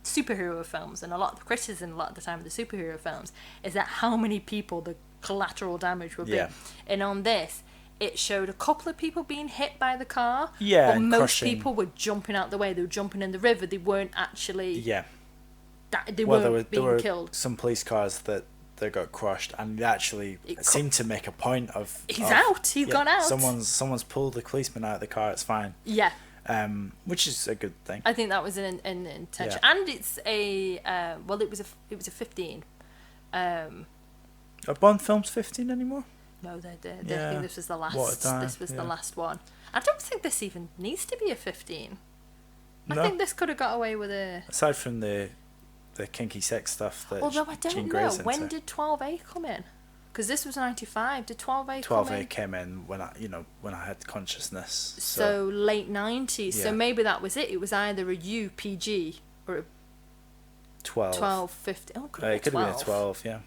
superhero films, and a lot of the criticism a lot of the time of the superhero films is that how many people the collateral damage will be. And on this, it showed a couple of people being hit by the car, but most people were jumping out the way. They were jumping in the river. They weren't actually they weren't being killed. Some police cars that got crushed, and they actually seemed to make a point of he's gone out. Someone's pulled the policeman out of the car. It's fine. Yeah. Which is a good thing. I think that was an intention, and it's a it was a 15. Are Bond films 15 anymore? No, they think this was the last. This was the last one. I don't think this even needs to be a 15. I think this could have got away with a. Aside from the kinky sex stuff that. Although I don't know, when did 12A come in? Because this was 95. Did 12A come in? 12A came in when I had consciousness. So late 90s. Yeah. So maybe that was it. It was either a UPG or a 12, 15. Oh, it could have been a 12. Yeah.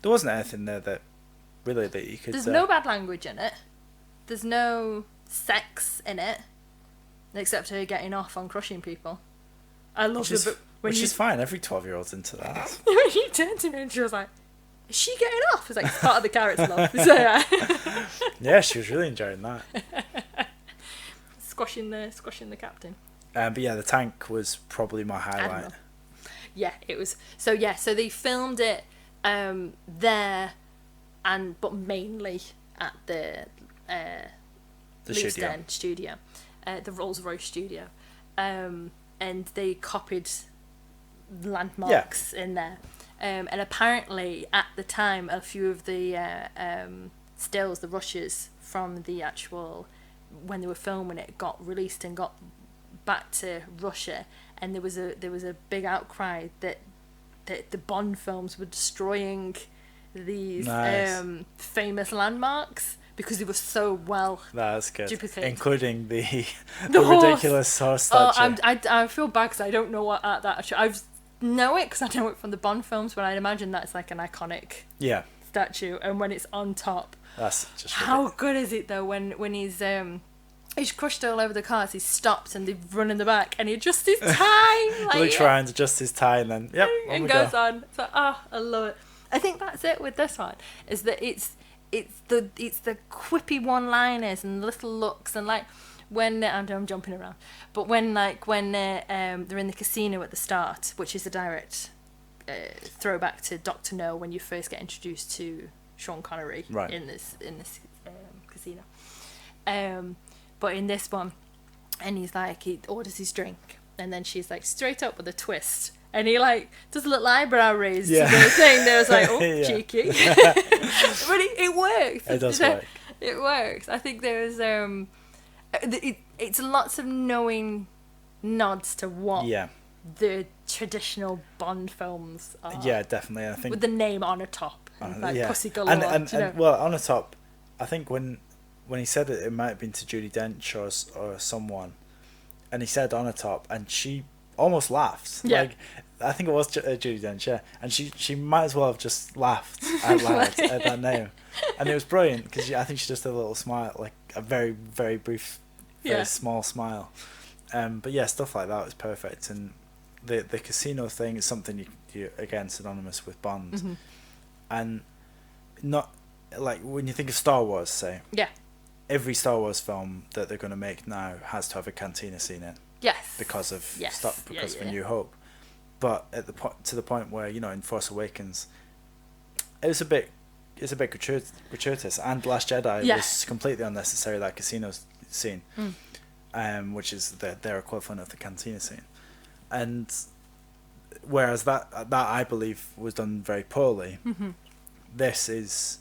There wasn't anything there that you could. There's no bad language in it. There's no sex in it, except her getting off on crushing people. I love it. Which is fine. Every 12-year-old's into that. When she turned to me and she was like, "Is she getting off?" It's like it's part of the character love. So yeah. Yeah, she was really enjoying that. Squashing the captain. But yeah, the tank was probably my highlight. Yeah, it was. So they filmed it there, but mainly at the studio. Studio, the Rolls-Royce studio, and they copied landmarks in there. And apparently, at the time, a few of the stills, the rushes from the actual when they were filming it, got released and got back to Russia, and there was a big outcry that the Bond films were destroying these famous landmarks because they were so well duplicated. Including the ridiculous horse statue. I feel bad because I don't know what that. I know it because I know it from the Bond films, but I imagine that's like an iconic statue, and when it's on top, that's just how good is it though when he's crushed all over the cars, he stops and they run in the back and he adjusts his tie. Looks around, adjusts his tie, and then and goes on. So I love it. I think that's it with this one, is that it's the quippy one-liners and little looks, and like when I'm jumping around, but when they're in the casino at the start, which is a direct throwback to Dr. No when you first get introduced to Sean Connery in this casino. But in this one, and he orders his drink, and then she's like straight up with a twist, and he like does a little eyebrow raise to the thing. There was like, oh, cheeky, but it works. It does work. It works. I think there's it's lots of knowing nods to what the traditional Bond films are. Yeah, definitely. I think with the name Onatopp and Pussy Galore. And well, Onatopp, I think when he said it might have been to Judi Dench or someone, and he said Onatopp, and she almost laughed. Yeah. Like, I think it was Judi Dench, yeah. And she might as well have just laughed out loud at that name. And it was brilliant, because I think she just did a little smile, like a very, very brief, very small smile. But yeah, stuff like that was perfect. And the casino thing is something you again, synonymous with Bond. Mm-hmm. And not, like, when you think of Star Wars, say. Yeah. Every Star Wars film that they're going to make now has to have a cantina scene in. Yes. Because of A New Hope. But to the point where, in Force Awakens, it's a bit gratuitous, and Last Jedi was completely unnecessary, that casino scene, which is their equivalent of the cantina scene. And whereas that I believe was done very poorly, this is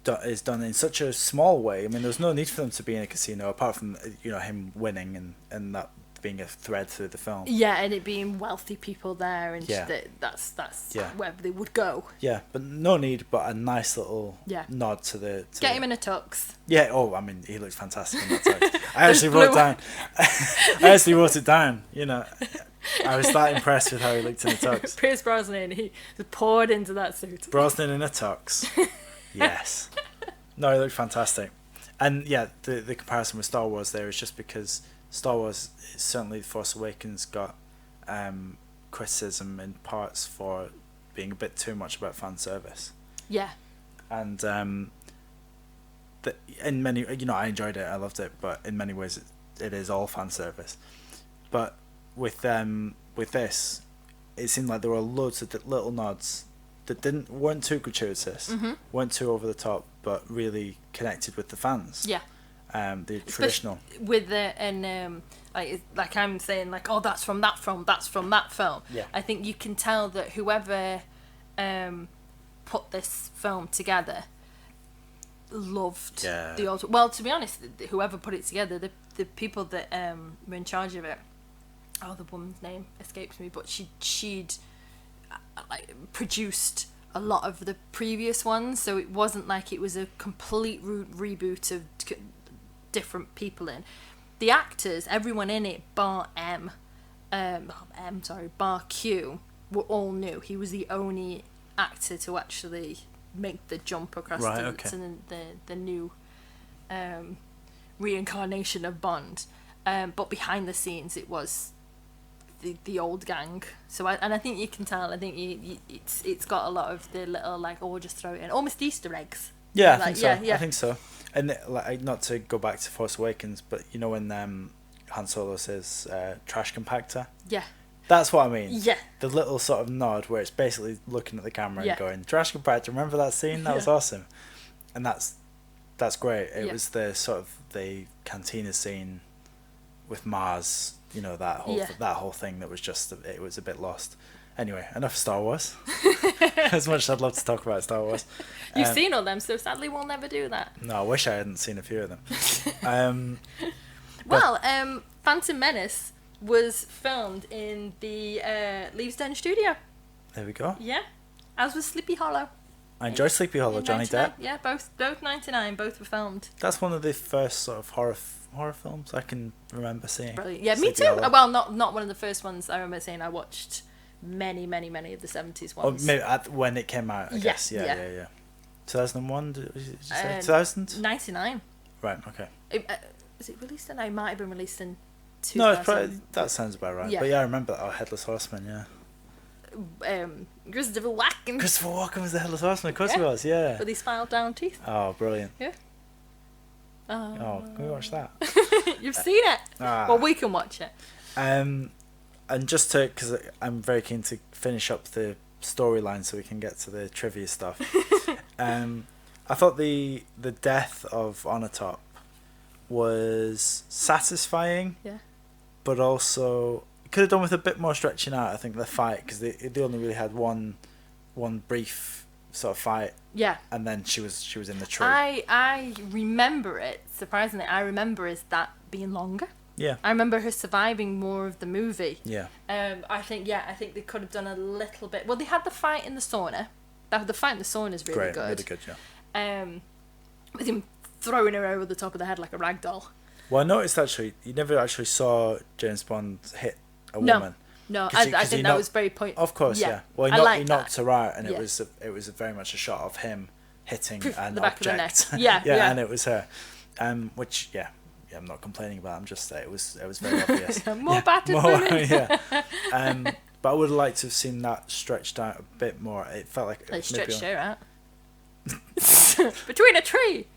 done in such a small way. I mean, there's no need for them to be in a casino apart from him winning and that being a thread through the film. Yeah, and it being wealthy people there, and that's where they would go. Yeah, but no need, but a nice little nod to the... Get him in a tux. Yeah, I mean, he looks fantastic in that tux. I actually wrote it down. I was that impressed with how he looked in a tux. Pierce Brosnan, he was poured into that suit. Brosnan in a tux. Yes. No, he looked fantastic. And yeah, the comparison with Star Wars there is just because Star Wars, certainly Force Awakens, got criticism in parts for being a bit too much about fan service. Yeah. And in many, I enjoyed it, I loved it, but in many ways it is all fan service. But with this, it seemed like there were loads of little nods that weren't too gratuitous, weren't too over the top, but really connected with the fans. Yeah. The traditional with like I'm saying, like, oh, that's from that film, that's from that film. Yeah. I think you can tell that whoever put this film together loved the old. Well, to be honest, whoever put it together, the people that were in charge of it, the woman's name escapes me, but she'd produced a lot of the previous ones, so it wasn't like it was a complete reboot of different people in. The actors, everyone in it, bar Q, were all new. He was the only actor to actually make the jump across to the new reincarnation of Bond. But behind the scenes, it was the old gang. So I think you can tell. I think it's got a lot of the little just throw it in, almost Easter eggs. Yeah, I think so. Yeah. I think so. And not to go back to Force Awakens, but when Han Solo says trash compactor. Yeah. That's what I mean. Yeah. The little sort of nod where it's basically looking at the camera and going, trash compactor, remember that scene? That was awesome. And that's great. It was the sort of the cantina scene with Mars, that whole thing that was just, it was a bit lost. Anyway, enough of Star Wars. As much as I'd love to talk about Star Wars. You've seen all them, so sadly we'll never do that. No, I wish I hadn't seen a few of them. Phantom Menace was filmed in the Leavesden studio. There we go. Yeah, as was Sleepy Hollow. I enjoy Sleepy Hollow, Johnny Depp. Yeah, both 99, both were filmed. That's one of the first sort of horror films I can remember seeing. Brilliant. Yeah, Sleepy me too. Hollow. Well, not one of the first ones I remember seeing. I watched many of the 70s ones. Maybe when it came out, I guess. Yeah. 2001, did you say? 2000? 99. Right, okay. Was it released in? It might have been released in 2000. No, it's probably, that sounds about right. Yeah. But yeah, I remember that. Headless Horseman, yeah. Christopher Walken. Christopher Walken was the Headless Horseman, of course he was, yeah. With his filed down teeth. Oh, brilliant. Yeah. Oh, can we watch that? You've seen it. Well, we can watch it. And just to, because I'm very keen to finish up the storyline so we can get to the trivia stuff. I thought the death of Onatopp was satisfying. Yeah. But also could have done with a bit more stretching out. I think the fight, because they only really had one brief sort of fight. Yeah. And then she was in the tree. I remember it, surprisingly. I remember as that being longer. Yeah. I remember her surviving more of the movie. Yeah. I think they could have done a little bit. Well, they had the fight in the sauna. The fight in the sauna is really good. Really good, yeah. With him throwing her over the top of the head like a rag doll. Well, I noticed actually, you never actually saw James Bond hit a woman. No, I think that was very point. Of course, yeah. Well, he knocked her out, and it was very much a shot of him hitting an the back object. of the neck. Yeah. And it was her. Which I'm not complaining about. I'm just saying it was very obvious. More battered women. Yeah. But I would have liked to have seen that stretched out a bit more. It felt like they stretched her out between a tree.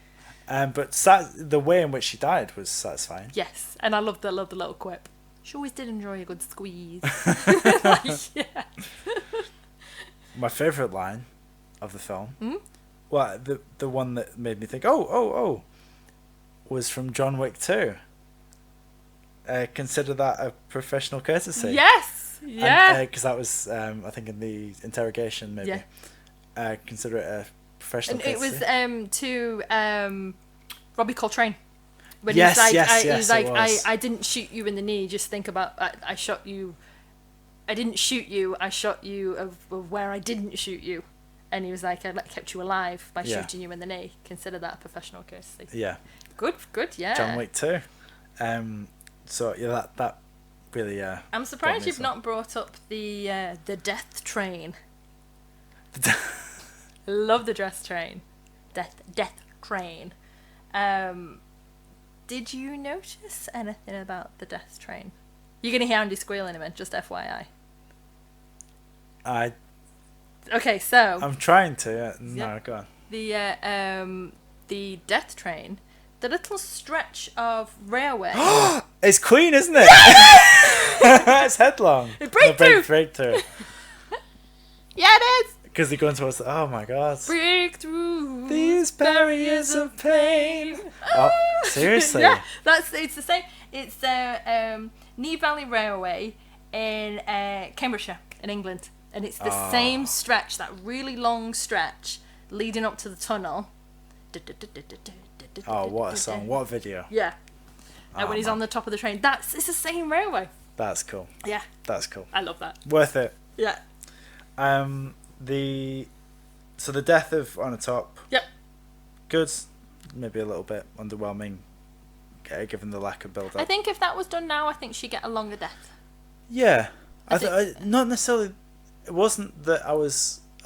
But the way in which she died was satisfying. Yes, and I loved the little quip. She always did enjoy a good squeeze. Yeah. My favourite line of the film, Mm-hmm. well, the one that made me think, oh, was from John Wick 2. Consider that a professional courtesy. Yes, yeah. Because that was, I think, in the interrogation, maybe. Yeah. Consider it a professional courtesy. It was to Robbie Coltrane. When yes, he's like, it was. I didn't shoot you in the knee. Just think about, I shot you. I didn't shoot you. I shot you of where I didn't shoot you. And he was like, I kept you alive by shooting you in the knee. Consider that a professional courtesy. Yeah. Good, yeah. John Wick 2. So yeah, that really. I'm surprised you've not brought up the death train. I love the death train. Death train. Did you notice anything about the death train? You're gonna hear Andy squeal in a minute, just FYI. Okay, so I'm trying to. No, go on. The death train, the little stretch of railway. It's Queen, isn't it? It's headlong. Breakthrough. Yeah, it is. Because they go into what's oh my god. Breakthrough these barriers of pain. Oh, seriously? Yeah, it's the same. It's the Knee Valley Railway in Cambridgeshire in England, and it's the same stretch, that really long stretch leading up to the tunnel. Oh, what a song! What a video! Yeah, when he's on the top of the train, it's the same railway. That's cool. Yeah, that's cool. I love that. Worth it. Yeah. So the death of Onatopp. Yep. Good. Maybe a little bit underwhelming, given the lack of build-up. I think if that was done now, I think she'd get a longer death. Yeah, not necessarily. It wasn't that I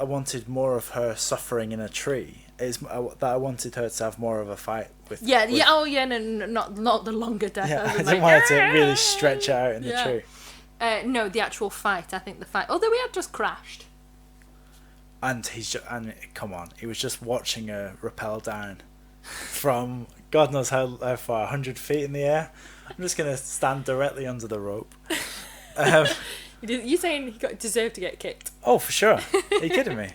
wanted more of her suffering in a tree. It's that I wanted her to have more of a fight with. Yeah. Oh, yeah. No, not the longer death. Yeah, I didn't want her to really stretch out in the tree. No, the actual fight. I think the fight. Although we had just crashed. And come on, he was just watching her rappel down from God knows how far, 100 feet in the air. I'm just gonna stand directly under the rope. You saying he deserved to get kicked? Oh, for sure. Are you kidding me?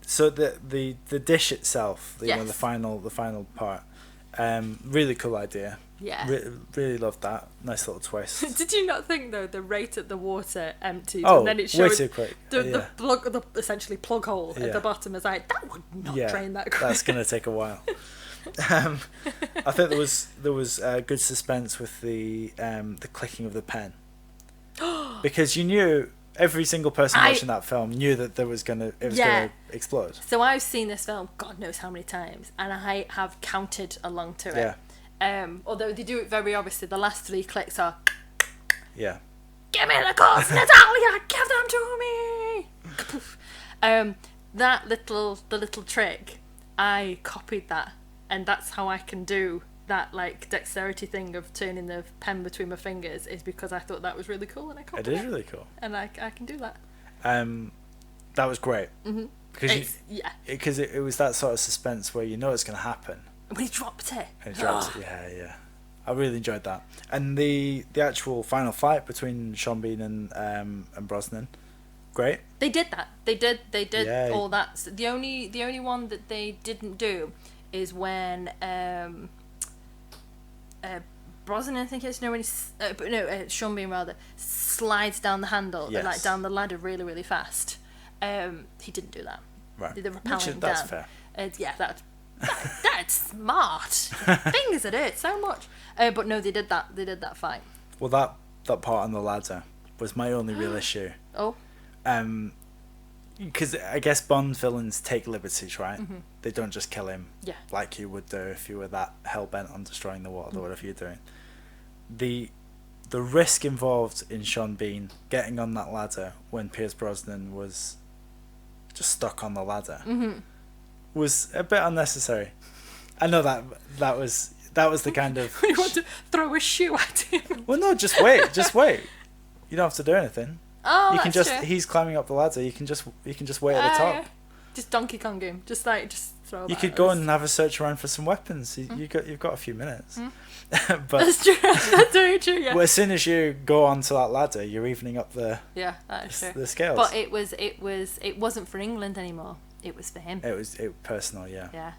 So the dish itself, the final part, really cool idea. Yeah. Really loved that. Nice little twist. Did you not think though the rate at the water emptied and then it showed way too quick. The essentially plug hole at the bottom is like that would not drain that quick. That's gonna take a while. I think there was good suspense with the clicking of the pen. Because you knew every single person watching that film knew that it was gonna explode. So I've seen this film God knows how many times, and I have counted along to it. Although they do it very obviously, the last 3 clicks are. Yeah. Give me the cards, Natalia! Give them to me! The little trick, I copied that, and that's how I can do that like dexterity thing of turning the pen between my fingers, is because I thought that was really cool and I copied it. It is really cool. And I can do that. That was great. Mm-hmm. Because it was that sort of suspense where you know it's going to happen, When he dropped it. Yeah. I really enjoyed that. And the actual final fight between Sean Bean and Brosnan, great. They did that. They did all that. So the only one that they didn't do is when Brosnan, I think it's, when Sean Bean rather slides down the handle, like down the ladder really, really fast. He didn't do that. Right. The rappelling That's down. fair. That's smart. Fingers at it so much. But no, they did that fight. Well, that part on the ladder was my only real issue. Oh. Because I guess Bond villains take liberties, right? Mm-hmm. They don't just kill him like you would do if you were that hell-bent on destroying the world or whatever you're doing. The risk involved in Sean Bean getting on that ladder when Pierce Brosnan was just stuck on the ladder was a bit unnecessary. I know that was the kind of... You want to throw a shoe at him? Well, no, just wait. You don't have to do anything. Oh, you can that's just true. He's climbing up the ladder. You can just wait at the top. Yeah. Just Donkey Kong him. Just throw. You could go and have a search around for some weapons. You've got a few minutes. But that's true. That's very true. Yeah. Well, as soon as you go onto that ladder, you're evening up the the scales. But it wasn't for England anymore. It was for him. It was personal. Yeah. Yeah.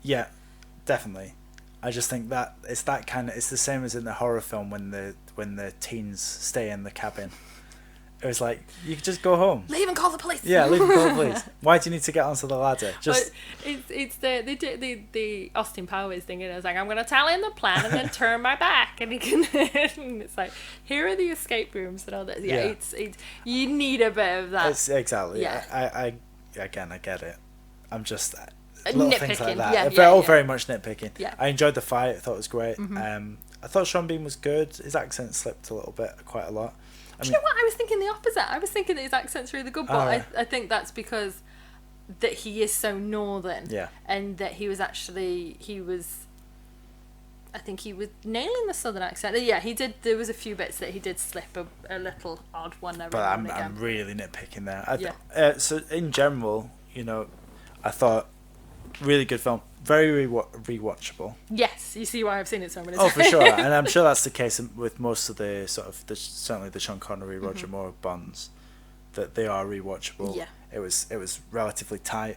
Yeah, definitely. I just think that it's that kind of. It's the same as in the horror film when the teens stay in the cabin. It was like, you could just go home. Leave and call the police. Yeah, leave and call the police. Why do you need to get onto the ladder? Just it's the Austin Powers thing. And it's like, I'm going to tell him the plan and then turn my back, and he can. And it's like, here are the escape rooms and all that. Yeah, it's you need a bit of that. It's exactly. Yeah. I get it. I'm just little things like that. Yeah, very much nitpicking. Yeah. I enjoyed the fight. I thought it was great. Mm-hmm. I thought Sean Bean was good. His accent slipped a little bit, quite a lot. Do you know what? I was thinking the opposite. I was thinking that his accent's really good, but I think that's because that he is so northern. Yeah. And that I think he was nailing the southern accent. Yeah, he did. There was a few bits that he did slip a little odd one every now and again. I'm really nitpicking there. So in general, I thought really good film. Very rewatchable. Yes, you see why I've seen it so many times. Oh, for sure, and I'm sure that's the case with most of the certainly the Sean Connery, Roger Moore Bonds, that they are rewatchable. Yeah. It was relatively tight,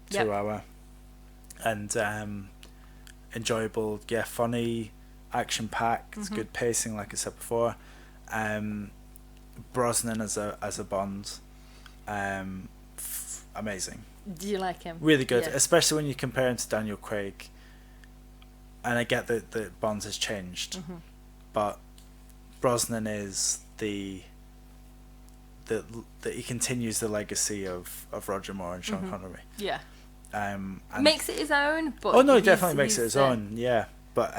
2 hour, and enjoyable. Yeah, funny, action packed, good pacing, like I said before. Brosnan as a Bond, amazing. Do you like him? Really good, Yeah. especially when you compare him to Daniel Craig. And I get that Bond has changed, but Brosnan is the he continues the legacy of Roger Moore and Sean Connery. Yeah. And makes it his own, but he definitely makes it his own. Yeah, but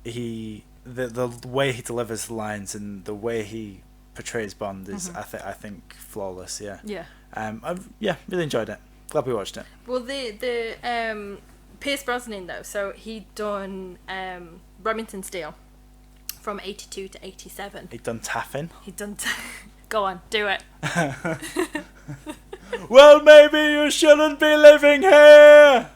the way he delivers the lines and the way he portrays Bond is I think flawless. Yeah. Yeah. Really enjoyed it. Glad we watched it. Well, the Pierce Brosnan though, so he'd done Remington Steel from 82 to 87. He'd done Taffin. Go on, do it. Well, maybe you shouldn't be living here.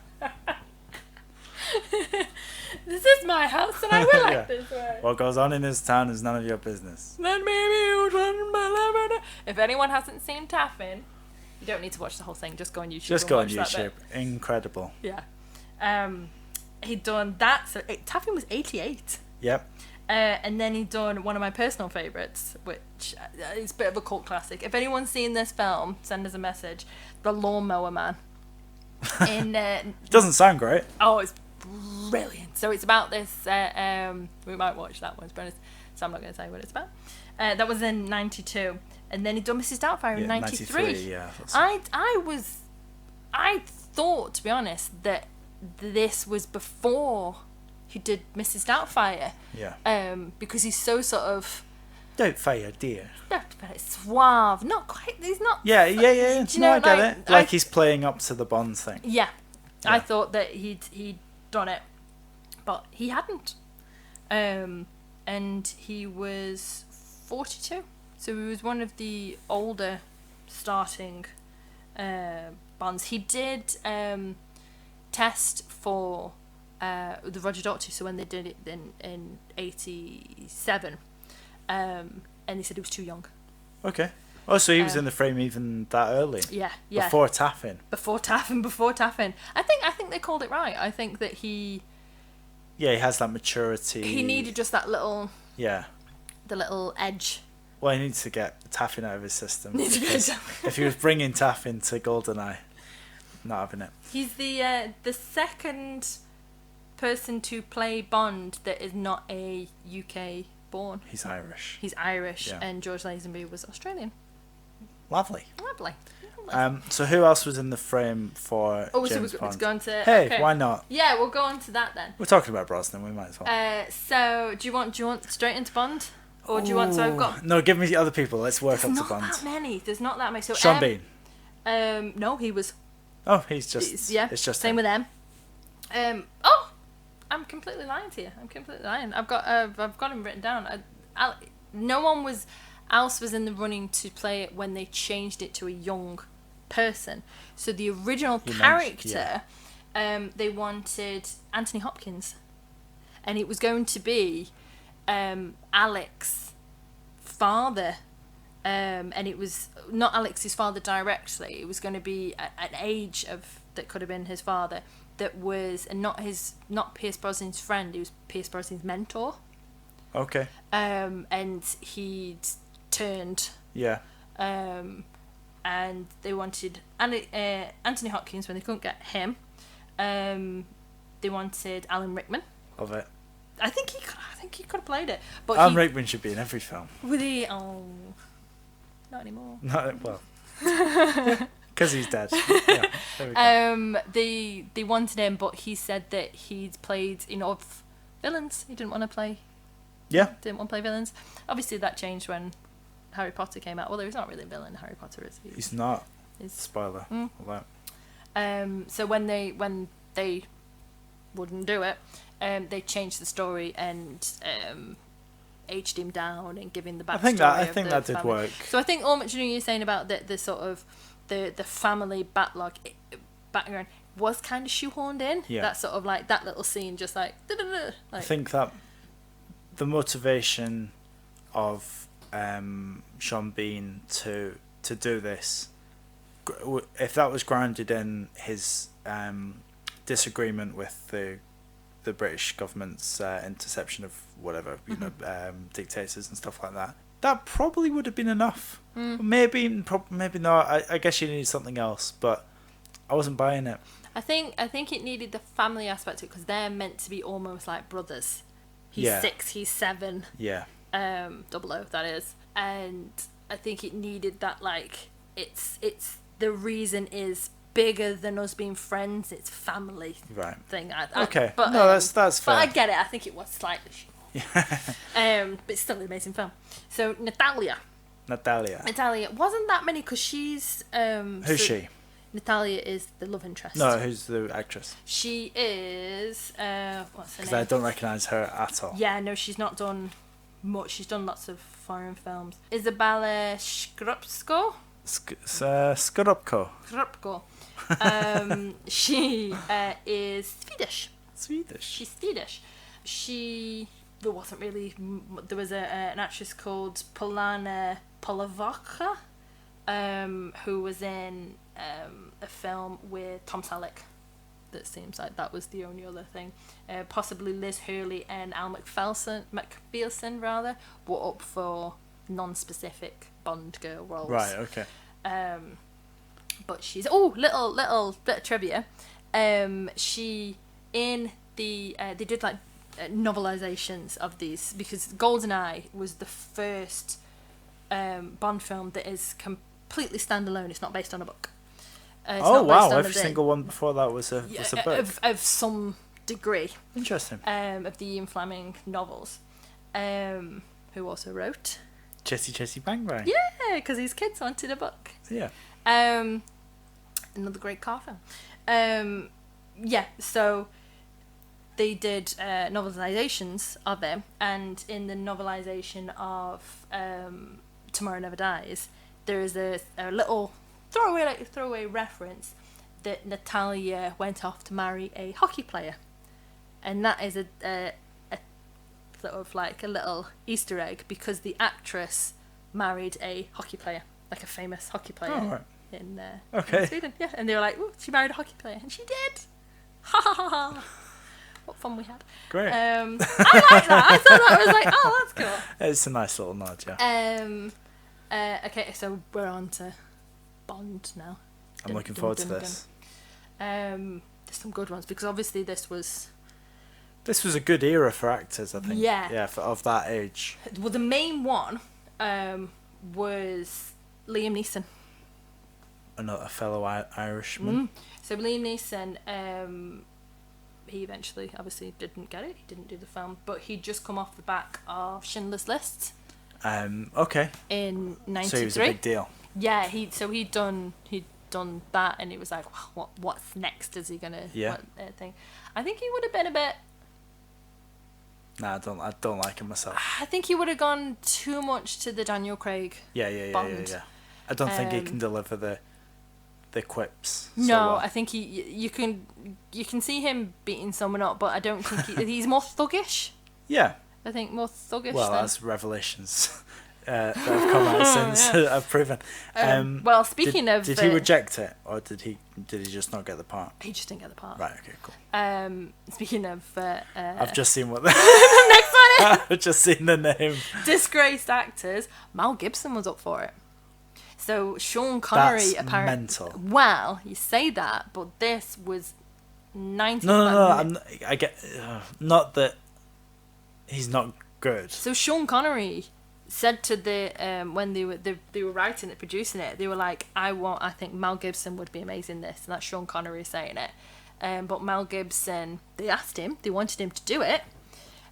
This is my house, and I will act this way. What goes on in this town is none of your business. Then maybe you shouldn't be living here. If anyone hasn't seen Taffin, you don't need to watch the whole thing. Just go on YouTube. Just go on YouTube. Incredible. Yeah. He'd done that. So Taffin was 88. Yep. And then he'd done one of my personal favourites, which is a bit of a cult classic. If anyone's seen this film, send us a message. The Lawnmower Man. Doesn't sound great. Oh, it's brilliant. So it's about this. We might watch that one, to be honest. So I'm not going to say what it's about. That was in 92, and then he'd done Mrs. Doubtfire in 93. Yeah. I thought, to be honest, that this was before he did Mrs. Doubtfire. Yeah. Because he's so sort of Doubtfire, dear. Suave. Not quite. He's not. Yeah. No, I get it. Like he's playing up to the Bond thing. Yeah. I thought that he'd done it, but he hadn't. And he was 42, so he was one of the older starting Bonds. He did test for the Roger Doctor, so when they did it in 87, and they said he was too young. Okay. Oh, so he was in the frame even that early? Yeah. Before Taffin? Before Taffin. I think they called it right. I think that he... Yeah, he has that maturity. He needed just that little... Yeah. The little edge. Well, he needs to get Taffin out of his system. If he was bringing Taffin to Goldeneye, not having it. He's the second person to play Bond that is not a UK born. He's Irish. Yeah. And George Lazenby was Australian. Lovely. So who else was in the frame for James Bond? Let's go on to... Hey, okay. why not? Yeah, we'll go on to that then. We're talking about Brosnan, we might as well. So, do you want straight into Bond? Or do you want... So I've got... No, give me the other people. Let's work up to Bond. There's not that many. So Sean Bean. No, he was... Oh, he's just... Yeah, it's just same him. with them. I'm completely lying to you. I've got him written down. No one else was in the running to play it when they changed it to a young person. So the original character, they wanted Anthony Hopkins, and it was going to be Alec's father, and it was not Alex's father directly. It was going to be an age that could have been his father. That was not Pierce Brosnan's friend. He was Pierce Brosnan's mentor. Okay. And he'd turned. Yeah. And they wanted Anthony Hopkins when they couldn't get him. They wanted Alan Rickman. Of it. I think he could have played it. But Alan Rickman should be in every film. Would he? Oh, not anymore. Not well. Because he's dead. Yeah, there we go. They wanted him, but he said that he'd played enough villains. He didn't want to play. Yeah. Didn't want to play villains. Obviously, that changed when Harry Potter came out. Well, he's not really a villain. Harry Potter is. He's not. Spoiler. All that. So when they wouldn't do it, they changed the story and aged him down and giving the backstory. I think that did family. work. So I think almost you're saying about the sort of the family background was kind of shoehorned in. Yeah. That sort of like that little scene, just like. I think that the motivation of Sean Bean to do this, if that was grounded in his disagreement with the British government's interception of whatever, dictators and stuff like that, that probably would have been enough. Maybe not. I guess you needed something else, but I wasn't buying it. I think it needed the family aspect of it because they're meant to be almost like brothers. He's 6, he's 7. Yeah. 00, that is. And I think it needed that, like, it's the reason is bigger than us being friends. It's family thing. Okay. But, no, that's fair. But I get it. I think it was slightly. But it's still an amazing film. So Natalia. Wasn't that many because she's. Who's she? Natalia is the love interest. No, who's the actress? She is. What's her name? Because I don't recognise her at all. Yeah, no, she's not done much. She's done lots of foreign films. Isabella Skrupsko. Skrupko. She is Swedish. She's Swedish. There wasn't really. There was an actress called Polana Polavoka, who was in a film with Tom Selleck. That seems like that was the only other thing. Possibly Liz Hurley and Al McPherson rather were up for non-specific Bond girl roles. Right. Okay. But she's little bit of trivia. She in the they did like novelizations of these because Goldeneye was the first Bond film that is completely standalone. It's not based on a book. Every single one before that was a book of some degree. Interesting. Of the Ian Fleming novels, who also wrote Chessy Bang Bang. Yeah, because his kids wanted a book. Yeah. Another great car film. So they did novelizations of them, and in the novelization of Tomorrow Never Dies, there is a little throwaway reference that Natalia went off to marry a hockey player, and that is a sort of like a little Easter egg because the actress married a hockey player, like a famous hockey player in Sweden. Yeah, and they were like, "Ooh, she married a hockey player," and she did. Ha ha ha ha! What fun we had. Great. I like that. I thought that was like, oh, that's cool. It's a nice little nod, yeah. Okay, so we're on to Bond now. I'm looking forward to this. There's some good ones because obviously this was a good era for actors, I think. Yeah, of that age. Well, the main one was Liam Neeson. A fellow Irishman. So Liam Neeson, he eventually obviously didn't get it. He didn't do the film, but he'd just come off the back of Schindler's List. Okay. In 93. So he was a big deal. Yeah, he'd done that, and it was like, what's next? Is he gonna thing? I think he would have been a bit. Nah, I don't like him myself. I think he would have gone too much to the Daniel Craig. Bond. Yeah. I don't think he can deliver the quips. No, I think you can see him beating someone up, but I don't think he's more thuggish. Yeah. I think more thuggish. Well, that's Revelations that have come out since I've proven. Well, speaking of, did he reject it, or did he just not get the part? He just didn't get the part. Right. Okay. Cool. Speaking of, I've just seen what the next one is. I've just seen the name. Disgraced actors. Mel Gibson was up for it. So Sean Connery apparently. Mental. Well, you say that, but this was 90. No. I get not that he's not good. So Sean Connery said to the when they were writing it, producing it, they were like, I think Mel Gibson would be amazing in this, and that's Sean Connery saying it. But Mel Gibson, they asked him, they wanted him to do it,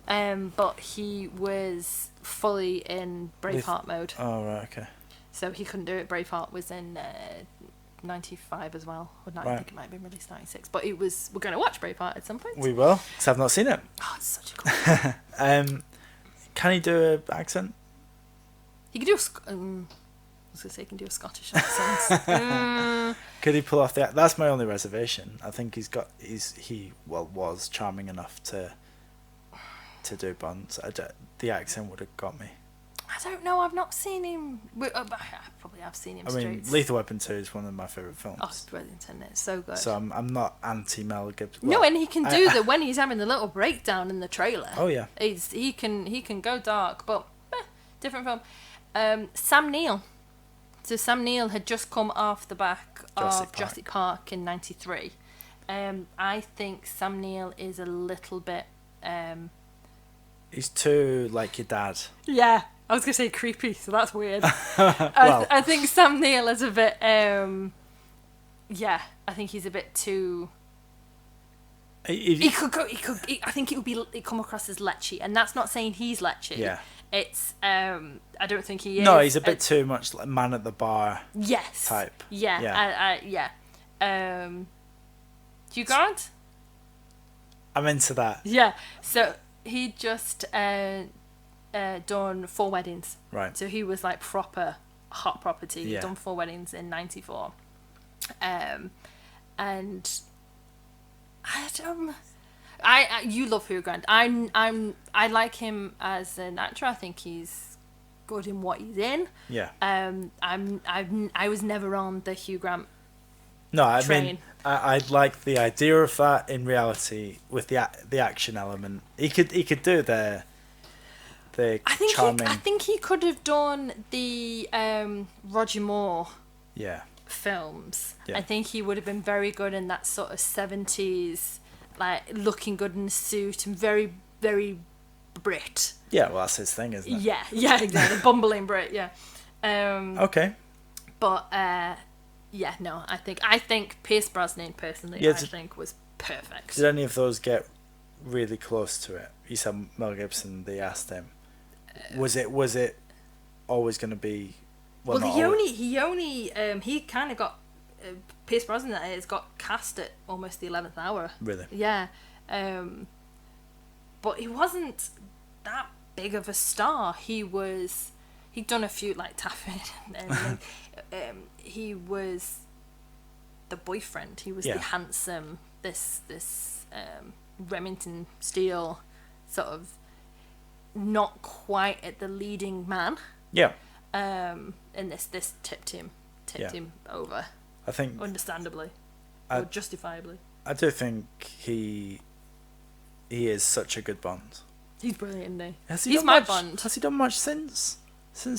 but he was fully in Braveheart mode. Oh right, okay. So he couldn't do it. Braveheart was in 95 as well. I think it might have been released 96. But we're going to watch Braveheart at some point. We will, because I've not seen it. Oh, it's such a cool film. Can he do an accent? He can do I was going to say he can do a Scottish accent. Could he pull off the... That's my only reservation. I think he was charming enough to do Bond. So the accent would have got me. I don't know. I've not seen him. I probably have seen him. I mean, Lethal Weapon 2 is one of my favourite films. Oh, it's brilliant, isn't it? It's so good. So I'm not anti Mel Gibson. No, and he can do when he's having the little breakdown in the trailer. Oh yeah. He can go dark, but different film. Sam Neill. So Sam Neill had just come off the back of Jurassic Park in 93. I think Sam Neill is a little bit. He's too like your dad. Yeah. I was going to say creepy, so that's weird. I think Sam Neill is a bit, I think he's a bit too... I think it'd come across as lechy, and that's not saying he's lechy. Yeah. It's, I don't think he is. No, he's a bit too much like man at the bar type. Yeah. Hugh Grant? I'm into that. Yeah, so he just... done 4 weddings. Right. So he was like proper hot property. He'd done 4 weddings in 94. And you love Hugh Grant. I like him as an actor. I think he's good in what he's in. Yeah. I was never on the Hugh Grant. No, I train. mean, I like the idea of that. In reality, with the action element, he could do the charming. I think he could have done the Roger Moore. Yeah. Films. Yeah. I think he would have been very good in that sort of 70s, like looking good in a suit and very, very Brit. Yeah, well, that's his thing, isn't it? Yeah, exactly. Bumbling Brit, yeah. Okay. But I think Pierce Brosnan personally, I think was perfect. Did any of those get really close to it? You said Mel Gibson. They asked him. Was it always going to be? Well, he kind of got Pierce Brosnan has got cast at almost the 11th hour. Really? Yeah. But he wasn't that big of a star. He'd done a few like Taffin, and he was the boyfriend. He was the handsome, this Remington Steele sort of not quite at the leading man. Yeah. And this tipped him over. I think understandably or justifiably. I do think he is such a good Bond. He's brilliant, isn't he? He's my Bond. Has he done much since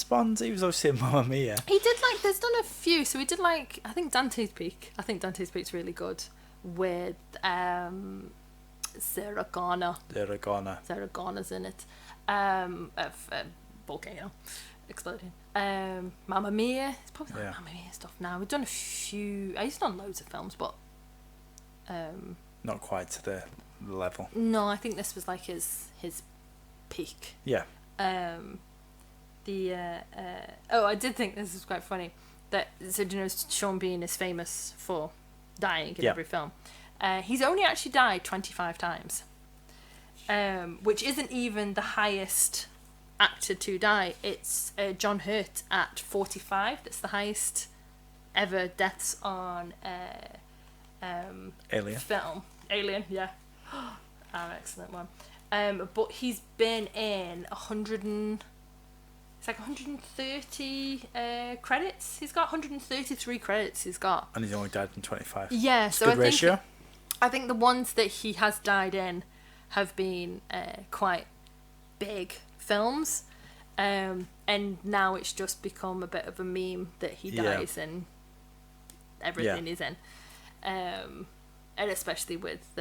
Bond? He was obviously in Mamma Mia. He did there's done a few. So he did I think Dante's Peak. I think Dante's Peak's really good with Sarah Connor. Sarah Connor's in it. Of volcano exploding. Mamma Mia. It's probably like Mamma Mia stuff now. We've done a few. He's done loads of films, but not quite to the level. No, I think this was like his peak. Yeah. I did think this was quite funny. That Sean Bean is famous for dying in every film. He's only actually died 25 times, which isn't even the highest actor to die. It's John Hurt at 45. That's the highest ever deaths on Alien film. Alien, yeah. Excellent one. But he's been in 130 credits. He's got 133 credits. He's got, and he's only died in 25. Yeah, so good ratio. I think the ones that he has died in have been quite big films, and now it's just become a bit of a meme that he dies in everything he's in, and especially with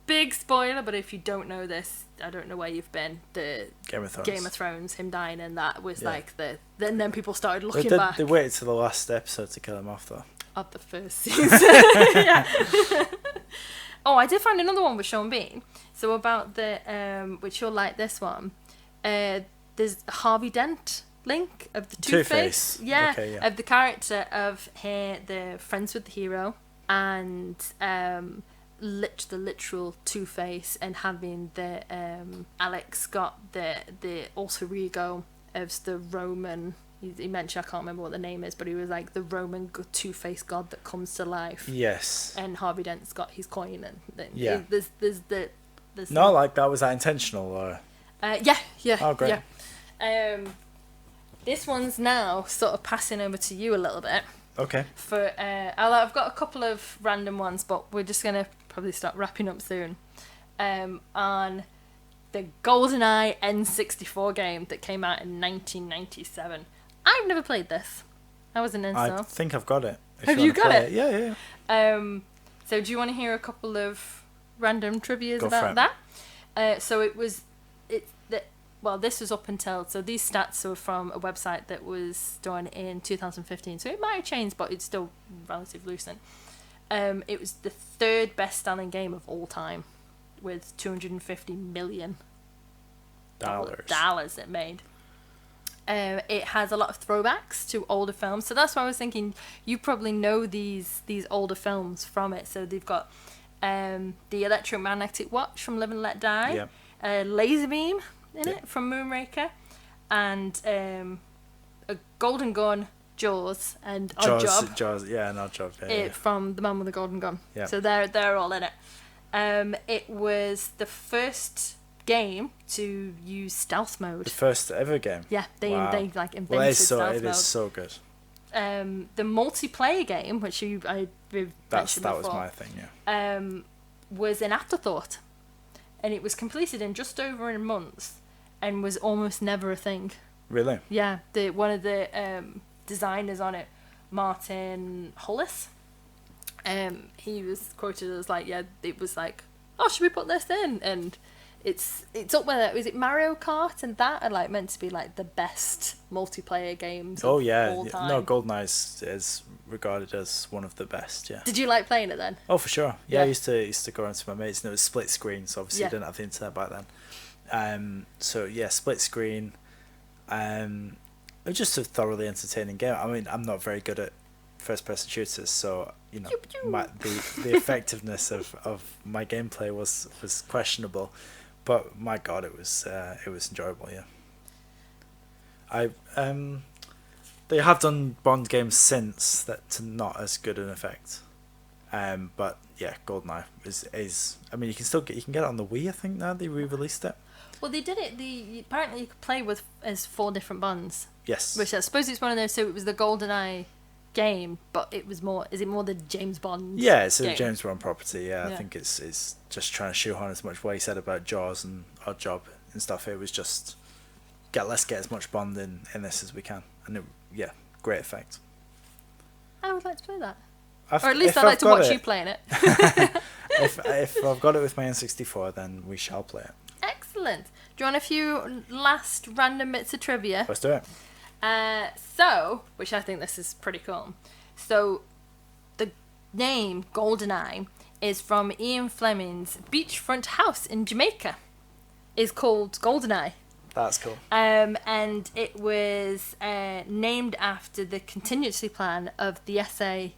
big spoiler, but if you don't know this, I don't know where you've been. The Game of Thrones, him dying in that was then people started looking back. They waited till the last episode to kill him off though. Of the first season. Yeah. Oh, I did find another one with Sean Bean. So about the which you'll like this one. There's a Harvey Dent link of the Two-Face. Yeah, okay, of the character of the friends with the hero and the literal Two-Face, and having the Alex got the alter ego of the Roman. He mentioned, I can't remember what the name is, but he was like the Roman Two-Faced god that comes to life. Yes. And Harvey Dent's got his coin, and there's not like that. Was that intentional or? Yeah. Oh, great. Yeah. This one's now sort of passing over to you a little bit. Okay. I've got a couple of random ones, but we're just gonna probably start wrapping up soon. On the GoldenEye N64 game that came out in 1997. I've never played this. I wasn't in. I think I've got it. Have you got it? Yeah. So do you want to hear a couple of random trivias about that? This was up until, so these stats are from a website that was done in 2015, so it might have changed, but it's still relatively recent. It was the third best-selling game of all time, with $250 million it made. It has a lot of throwbacks to older films, so that's why I was thinking you probably know these older films from it. So they've got the Electromagnetic Watch from Live and Let Die, Laser Beam in it from Moonraker, and a Golden Gun, Jaws, and Odd Job. Jaws, and Odd Job. From The Man with the Golden Gun. Yeah. So they're all in it. It was the first game to use stealth mode. The first ever game. Yeah, they invented stealth mode. It is so good. The multiplayer game, which I mentioned before, that was my thing. Yeah. Was an afterthought, and it was completed in just over a month, and was almost never a thing. Really? Yeah. One of the designers on it, Martin Hollis. He was quoted as it was like, oh, should we put this in? And it's up there. Was it Mario Kart and that are meant to be the best multiplayer games of all time? No, GoldenEye is regarded as one of the best. Yeah. Did you like playing it then? Oh, for sure. Yeah, I used to go around to my mates, and it was split screen, so obviously you didn't have the internet back then. Split screen. It was just a thoroughly entertaining game. I mean, I'm not very good at first-person shooters, so the effectiveness of my gameplay was questionable, but my God, it was enjoyable. Yeah. They have done Bond games since that to not as good an effect. But yeah, Goldeneye is. I mean, you can get it on the Wii. I think now they re-released it. Well, they did it. Apparently you could play as 4 different Bonds. Yes. Which I suppose it's one of those. So it was the Goldeneye game, but it was more. Is it more the James Bond? Yeah, it's a game? James Bond property. Yeah, I think it's just trying to shoehorn as much what he said about Jaws and Oddjob and stuff. It was just let's get as much Bond in this as we can, and great effect. I would like to play that. Or at least I'd like to watch you playing it. if I've got it with my N64, then we shall play it. Excellent. Do you want a few last random bits of trivia? Let's do it. Which I think this is pretty cool. So, the name Goldeneye is from Ian Fleming's beachfront house in Jamaica. Is called Goldeneye. That's cool. And it was named after the contingency plan of the SIS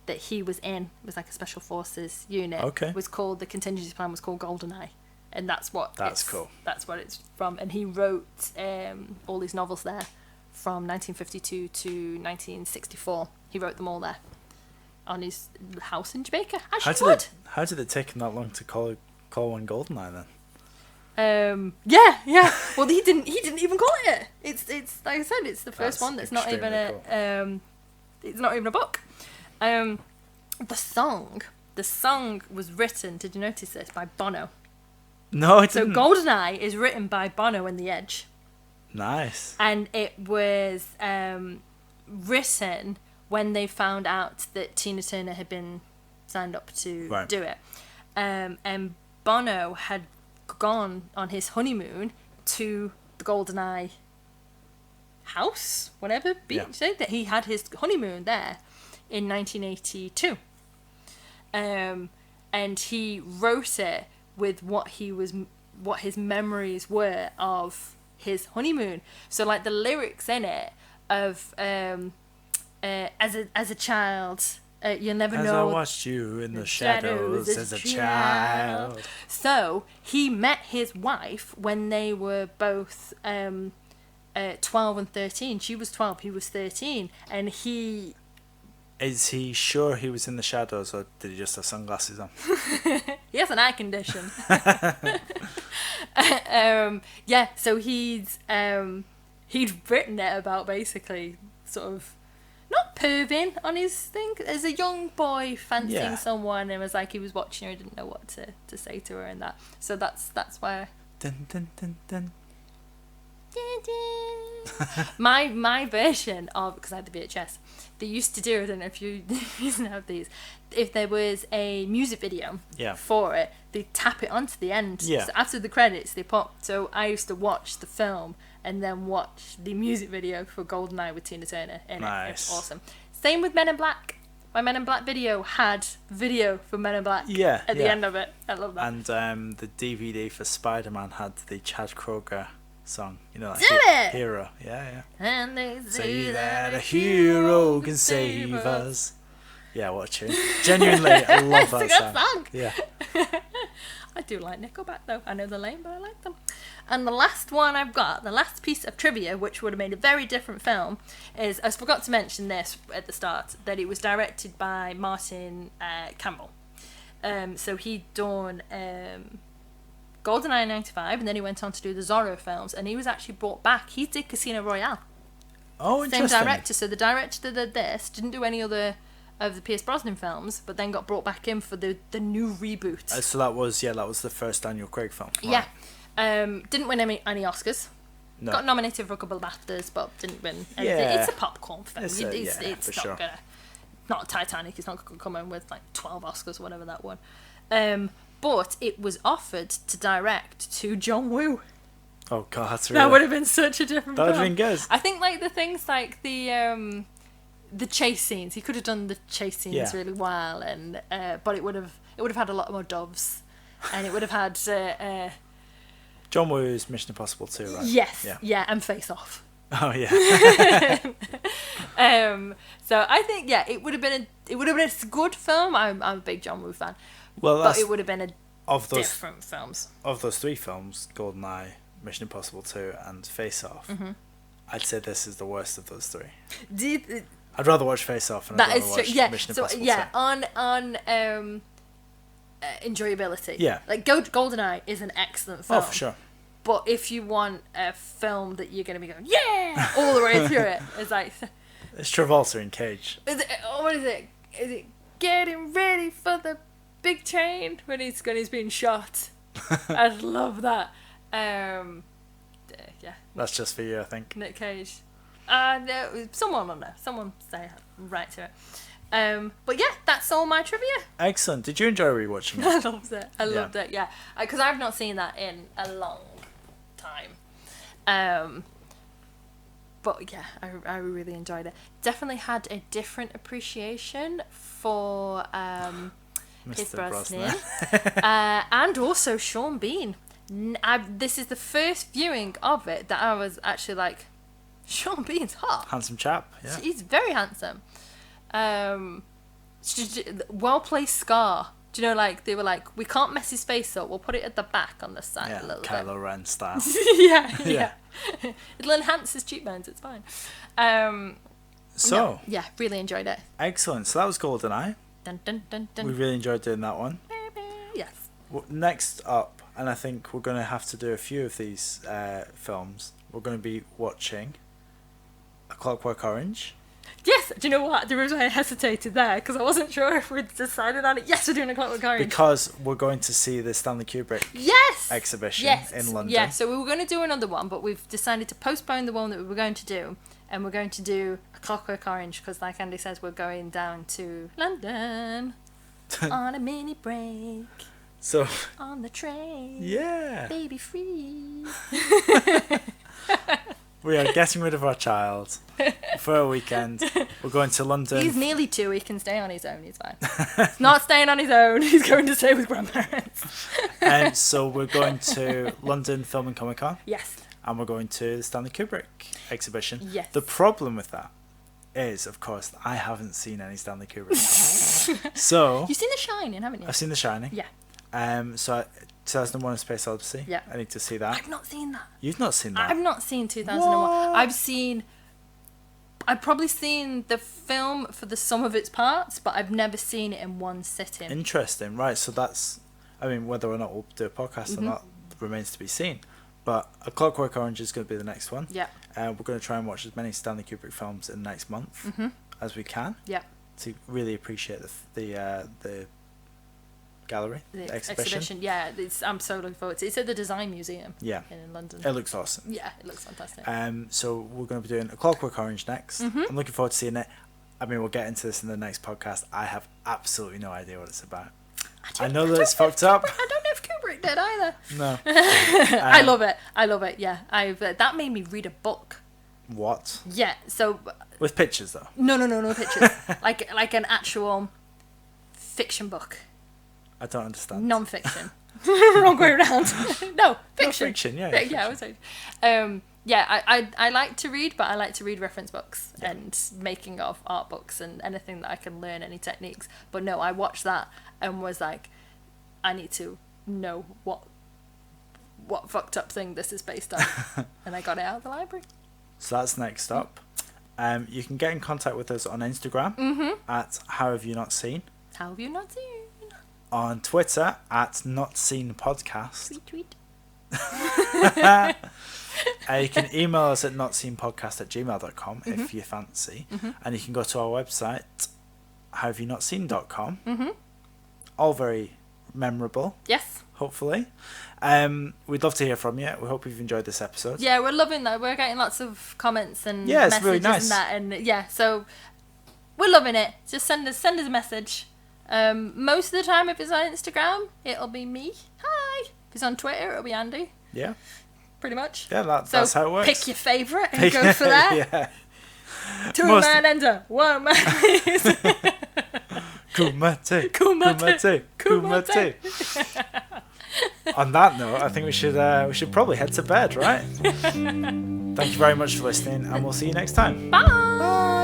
that he was in. It was like a special forces unit. Okay. Was called, the contingency plan was called Goldeneye, and that's what. That's cool. That's what it's from, and he wrote all these novels there from 1952 to 1964. He wrote them all there on his house in Jamaica. How did it take him that long to call one Goldeneye then? Yeah. Well, he didn't even call it. It's like I said, it's the first one that's not even it's not even a book. The song was written. Did you notice this? By Bono. No, I didn't. So Goldeneye is written by Bono and The Edge. Nice. And it was written when they found out that Tina Turner had been signed up to do it, and Bono had gone on his honeymoon to the Goldeneye house, whatever beach that he had his honeymoon there in 1982, and he wrote it with what his memories were of his honeymoon. So like the lyrics in it of as a child. You'll never know. As I watched you in the shadows as a child. So he met his wife when they were both 12 and 13. She was 12, he was 13, and he. Is he sure he was in the shadows, or did he just have sunglasses on? He has an eye condition. So he'd written it about basically sort of. Not perving on his thing. As a young boy fancying someone, and was like he was watching her and didn't know what to say to her and that. So that's why. Dun, dun, dun, dun. my version of, because I had the VHS, they used to do, I don't know if you used to have these, if there was a music video for it, they tap it onto the end. So after the credits they put. So I used to watch the film and then watch the music video for Goldeneye with Tina Turner in it. It was awesome. Same with Men in Black. My Men in Black video had video for Men in Black at the end of it. I love that. And the DVD for Spider-Man had the Chad Kroeger song. You know, like Hero. Yeah. And they say that a hero can save us. Yeah, what a tune. Genuinely, I love that song. Yeah. I do like Nickelback though. I know the lame, but I like them. And the last one I've got, the last piece of trivia, which would have made a very different film, is, I forgot to mention this at the start, that it was directed by Martin Campbell. So he'd done GoldenEye in 95, and then he went on to do the Zorro films, and he was actually brought back. He did Casino Royale. Oh, interesting. Same director. So the director that did this didn't do any other of the Pierce Brosnan films, but then got brought back in for the new reboot. So that was the first Daniel Craig film. Right. Yeah. Didn't win any Oscars. No. Got nominated for a couple of BAFTAs, but didn't win anything. Yeah. It's a popcorn film. It's not sure. gonna. Not Titanic. It's not gonna come in with like 12 Oscars, whatever that one. But it was offered to direct to John Woo. Oh God, that's that would have been such a different. That would have been good. I think like the things like the chase scenes. He could have done the chase scenes really well, and but it would have had a lot more doves, and it would have had. John Woo's Mission Impossible 2, right? Yes, yeah, and Face Off. Oh yeah. So I think it would have been a good film. I'm a big John Woo fan. Well, but it would have been different films. Of those three films, GoldenEye, Mission Impossible 2, and Face Off. Mm-hmm. I'd say this is the worst of those three. Do you, I'd rather watch Face Off and I'd rather watch Mission Impossible. Yeah, on enjoyability. Yeah. Like Goldeneye is an excellent film. Oh, for sure. But if you want a film that you're going to be going, yeah, all the way through it, it's like... It's Travolta in Cage. What is it? Is it Getting Ready for the Big Train? When he's being shot. I love that. Yeah. That's just for you, I think. Nick Cage. No, someone on there. Someone say right to it. But yeah, that's all my trivia. Excellent. Did you enjoy rewatching it? I loved it. I loved it, yeah. Because I've not seen that in a long time. But yeah, I really enjoyed it. Definitely had a different appreciation for Pierce Brosnan. And also Sean Bean. This is the first viewing of it that I was actually like, Sean Bean's hot. Handsome chap, yeah. He's very handsome. Well-placed scar. Do you know, like, they were like, we can't mess his face up, we'll put it at the back on the side a little bit. Kylo Ren style. yeah. It'll enhance his cheekbones, it's fine. So. Yeah, really enjoyed it. Excellent. So that was GoldenEye. Dun, dun, dun, dun. We really enjoyed doing that one. Yes. Next up, and I think we're going to have to do a few of these films, we're going to be watching A Clockwork Orange. Yes, do you know what? The reason I hesitated there, because I wasn't sure if we'd decided on it. Yes, we're doing A Clockwork Orange. Because we're going to see the Stanley Kubrick exhibition in London. Yeah, so we were going to do another one, but we've decided to postpone the one that we were going to do, and we're going to do A Clockwork Orange, because like Andy says, we're going down to London on a mini break. So on the train. Yeah. Baby free. We are getting rid of our child for a weekend. We're going to London. He's nearly 2. He can stay on his own. He's fine. He's not staying on his own. He's going to stay with grandparents. And so we're going to London Film and Comic Con. Yes. And we're going to the Stanley Kubrick exhibition. Yes. The problem with that is, of course, I haven't seen any Stanley Kubrick. So you've seen The Shining, haven't you? I've seen The Shining. Yeah. So 2001: A Space Odyssey. Yeah. I need to see that. I've not seen that. You've not seen that? I've not seen 2001. What? I've probably seen the film for the sum of its parts, but I've never seen it in one sitting. Interesting, right? So that's, I mean, whether or not we'll do a podcast or not remains to be seen. But A Clockwork Orange is going to be the next one. Yeah. We're going to try and watch as many Stanley Kubrick films in the next month as we can. Yeah. To really appreciate the gallery, the exhibition. Yeah, I'm so looking forward to it. It's at the Design Museum. Yeah. In London. It looks awesome. Yeah, it looks fantastic. So we're going to be doing A Clockwork Orange next. I'm looking forward to seeing it. I mean, we'll get into this in the next podcast. I have absolutely no idea what it's about. I know that it's fucked up. I don't know if Kubrick did either. No. I love it. Yeah, that made me read a book. What? Yeah. So. With pictures though. No pictures. like an actual fiction book. I don't understand. Non-fiction. Wrong way around. No, fiction. No, fiction. Yeah. Yeah, I was saying. I like to read, but I like to read reference books and making of art books and anything that I can learn, any techniques. But no, I watched that and was like, I need to know what fucked up thing this is based on. And I got it out of the library. So that's next up. You can get in contact with us on Instagram at How Have You Not Seen. How Have You Not Seen? On Twitter at NotSeenPodcast. Tweet. You can email us at notseenpodcast@gmail.com if you fancy. And you can go to our website, howhaveyounotseen.com. All very memorable. Yes. Hopefully. We'd love to hear from you. We hope you've enjoyed this episode. Yeah, we're loving that. We're getting lots of comments and it's messages really nice. and that, and so we're loving it. Just send us a message. Most of the time, if it's on Instagram, it'll be me. Hi. If it's on Twitter, it'll be Andy. Yeah. Pretty much. Yeah, that's how it works. Pick your favourite and go for that. Yeah. 2-man enter, 1-man leaves. Kumate. On that note, I think we should probably head to bed, right? Thank you very much for listening, and we'll see you next time. Bye.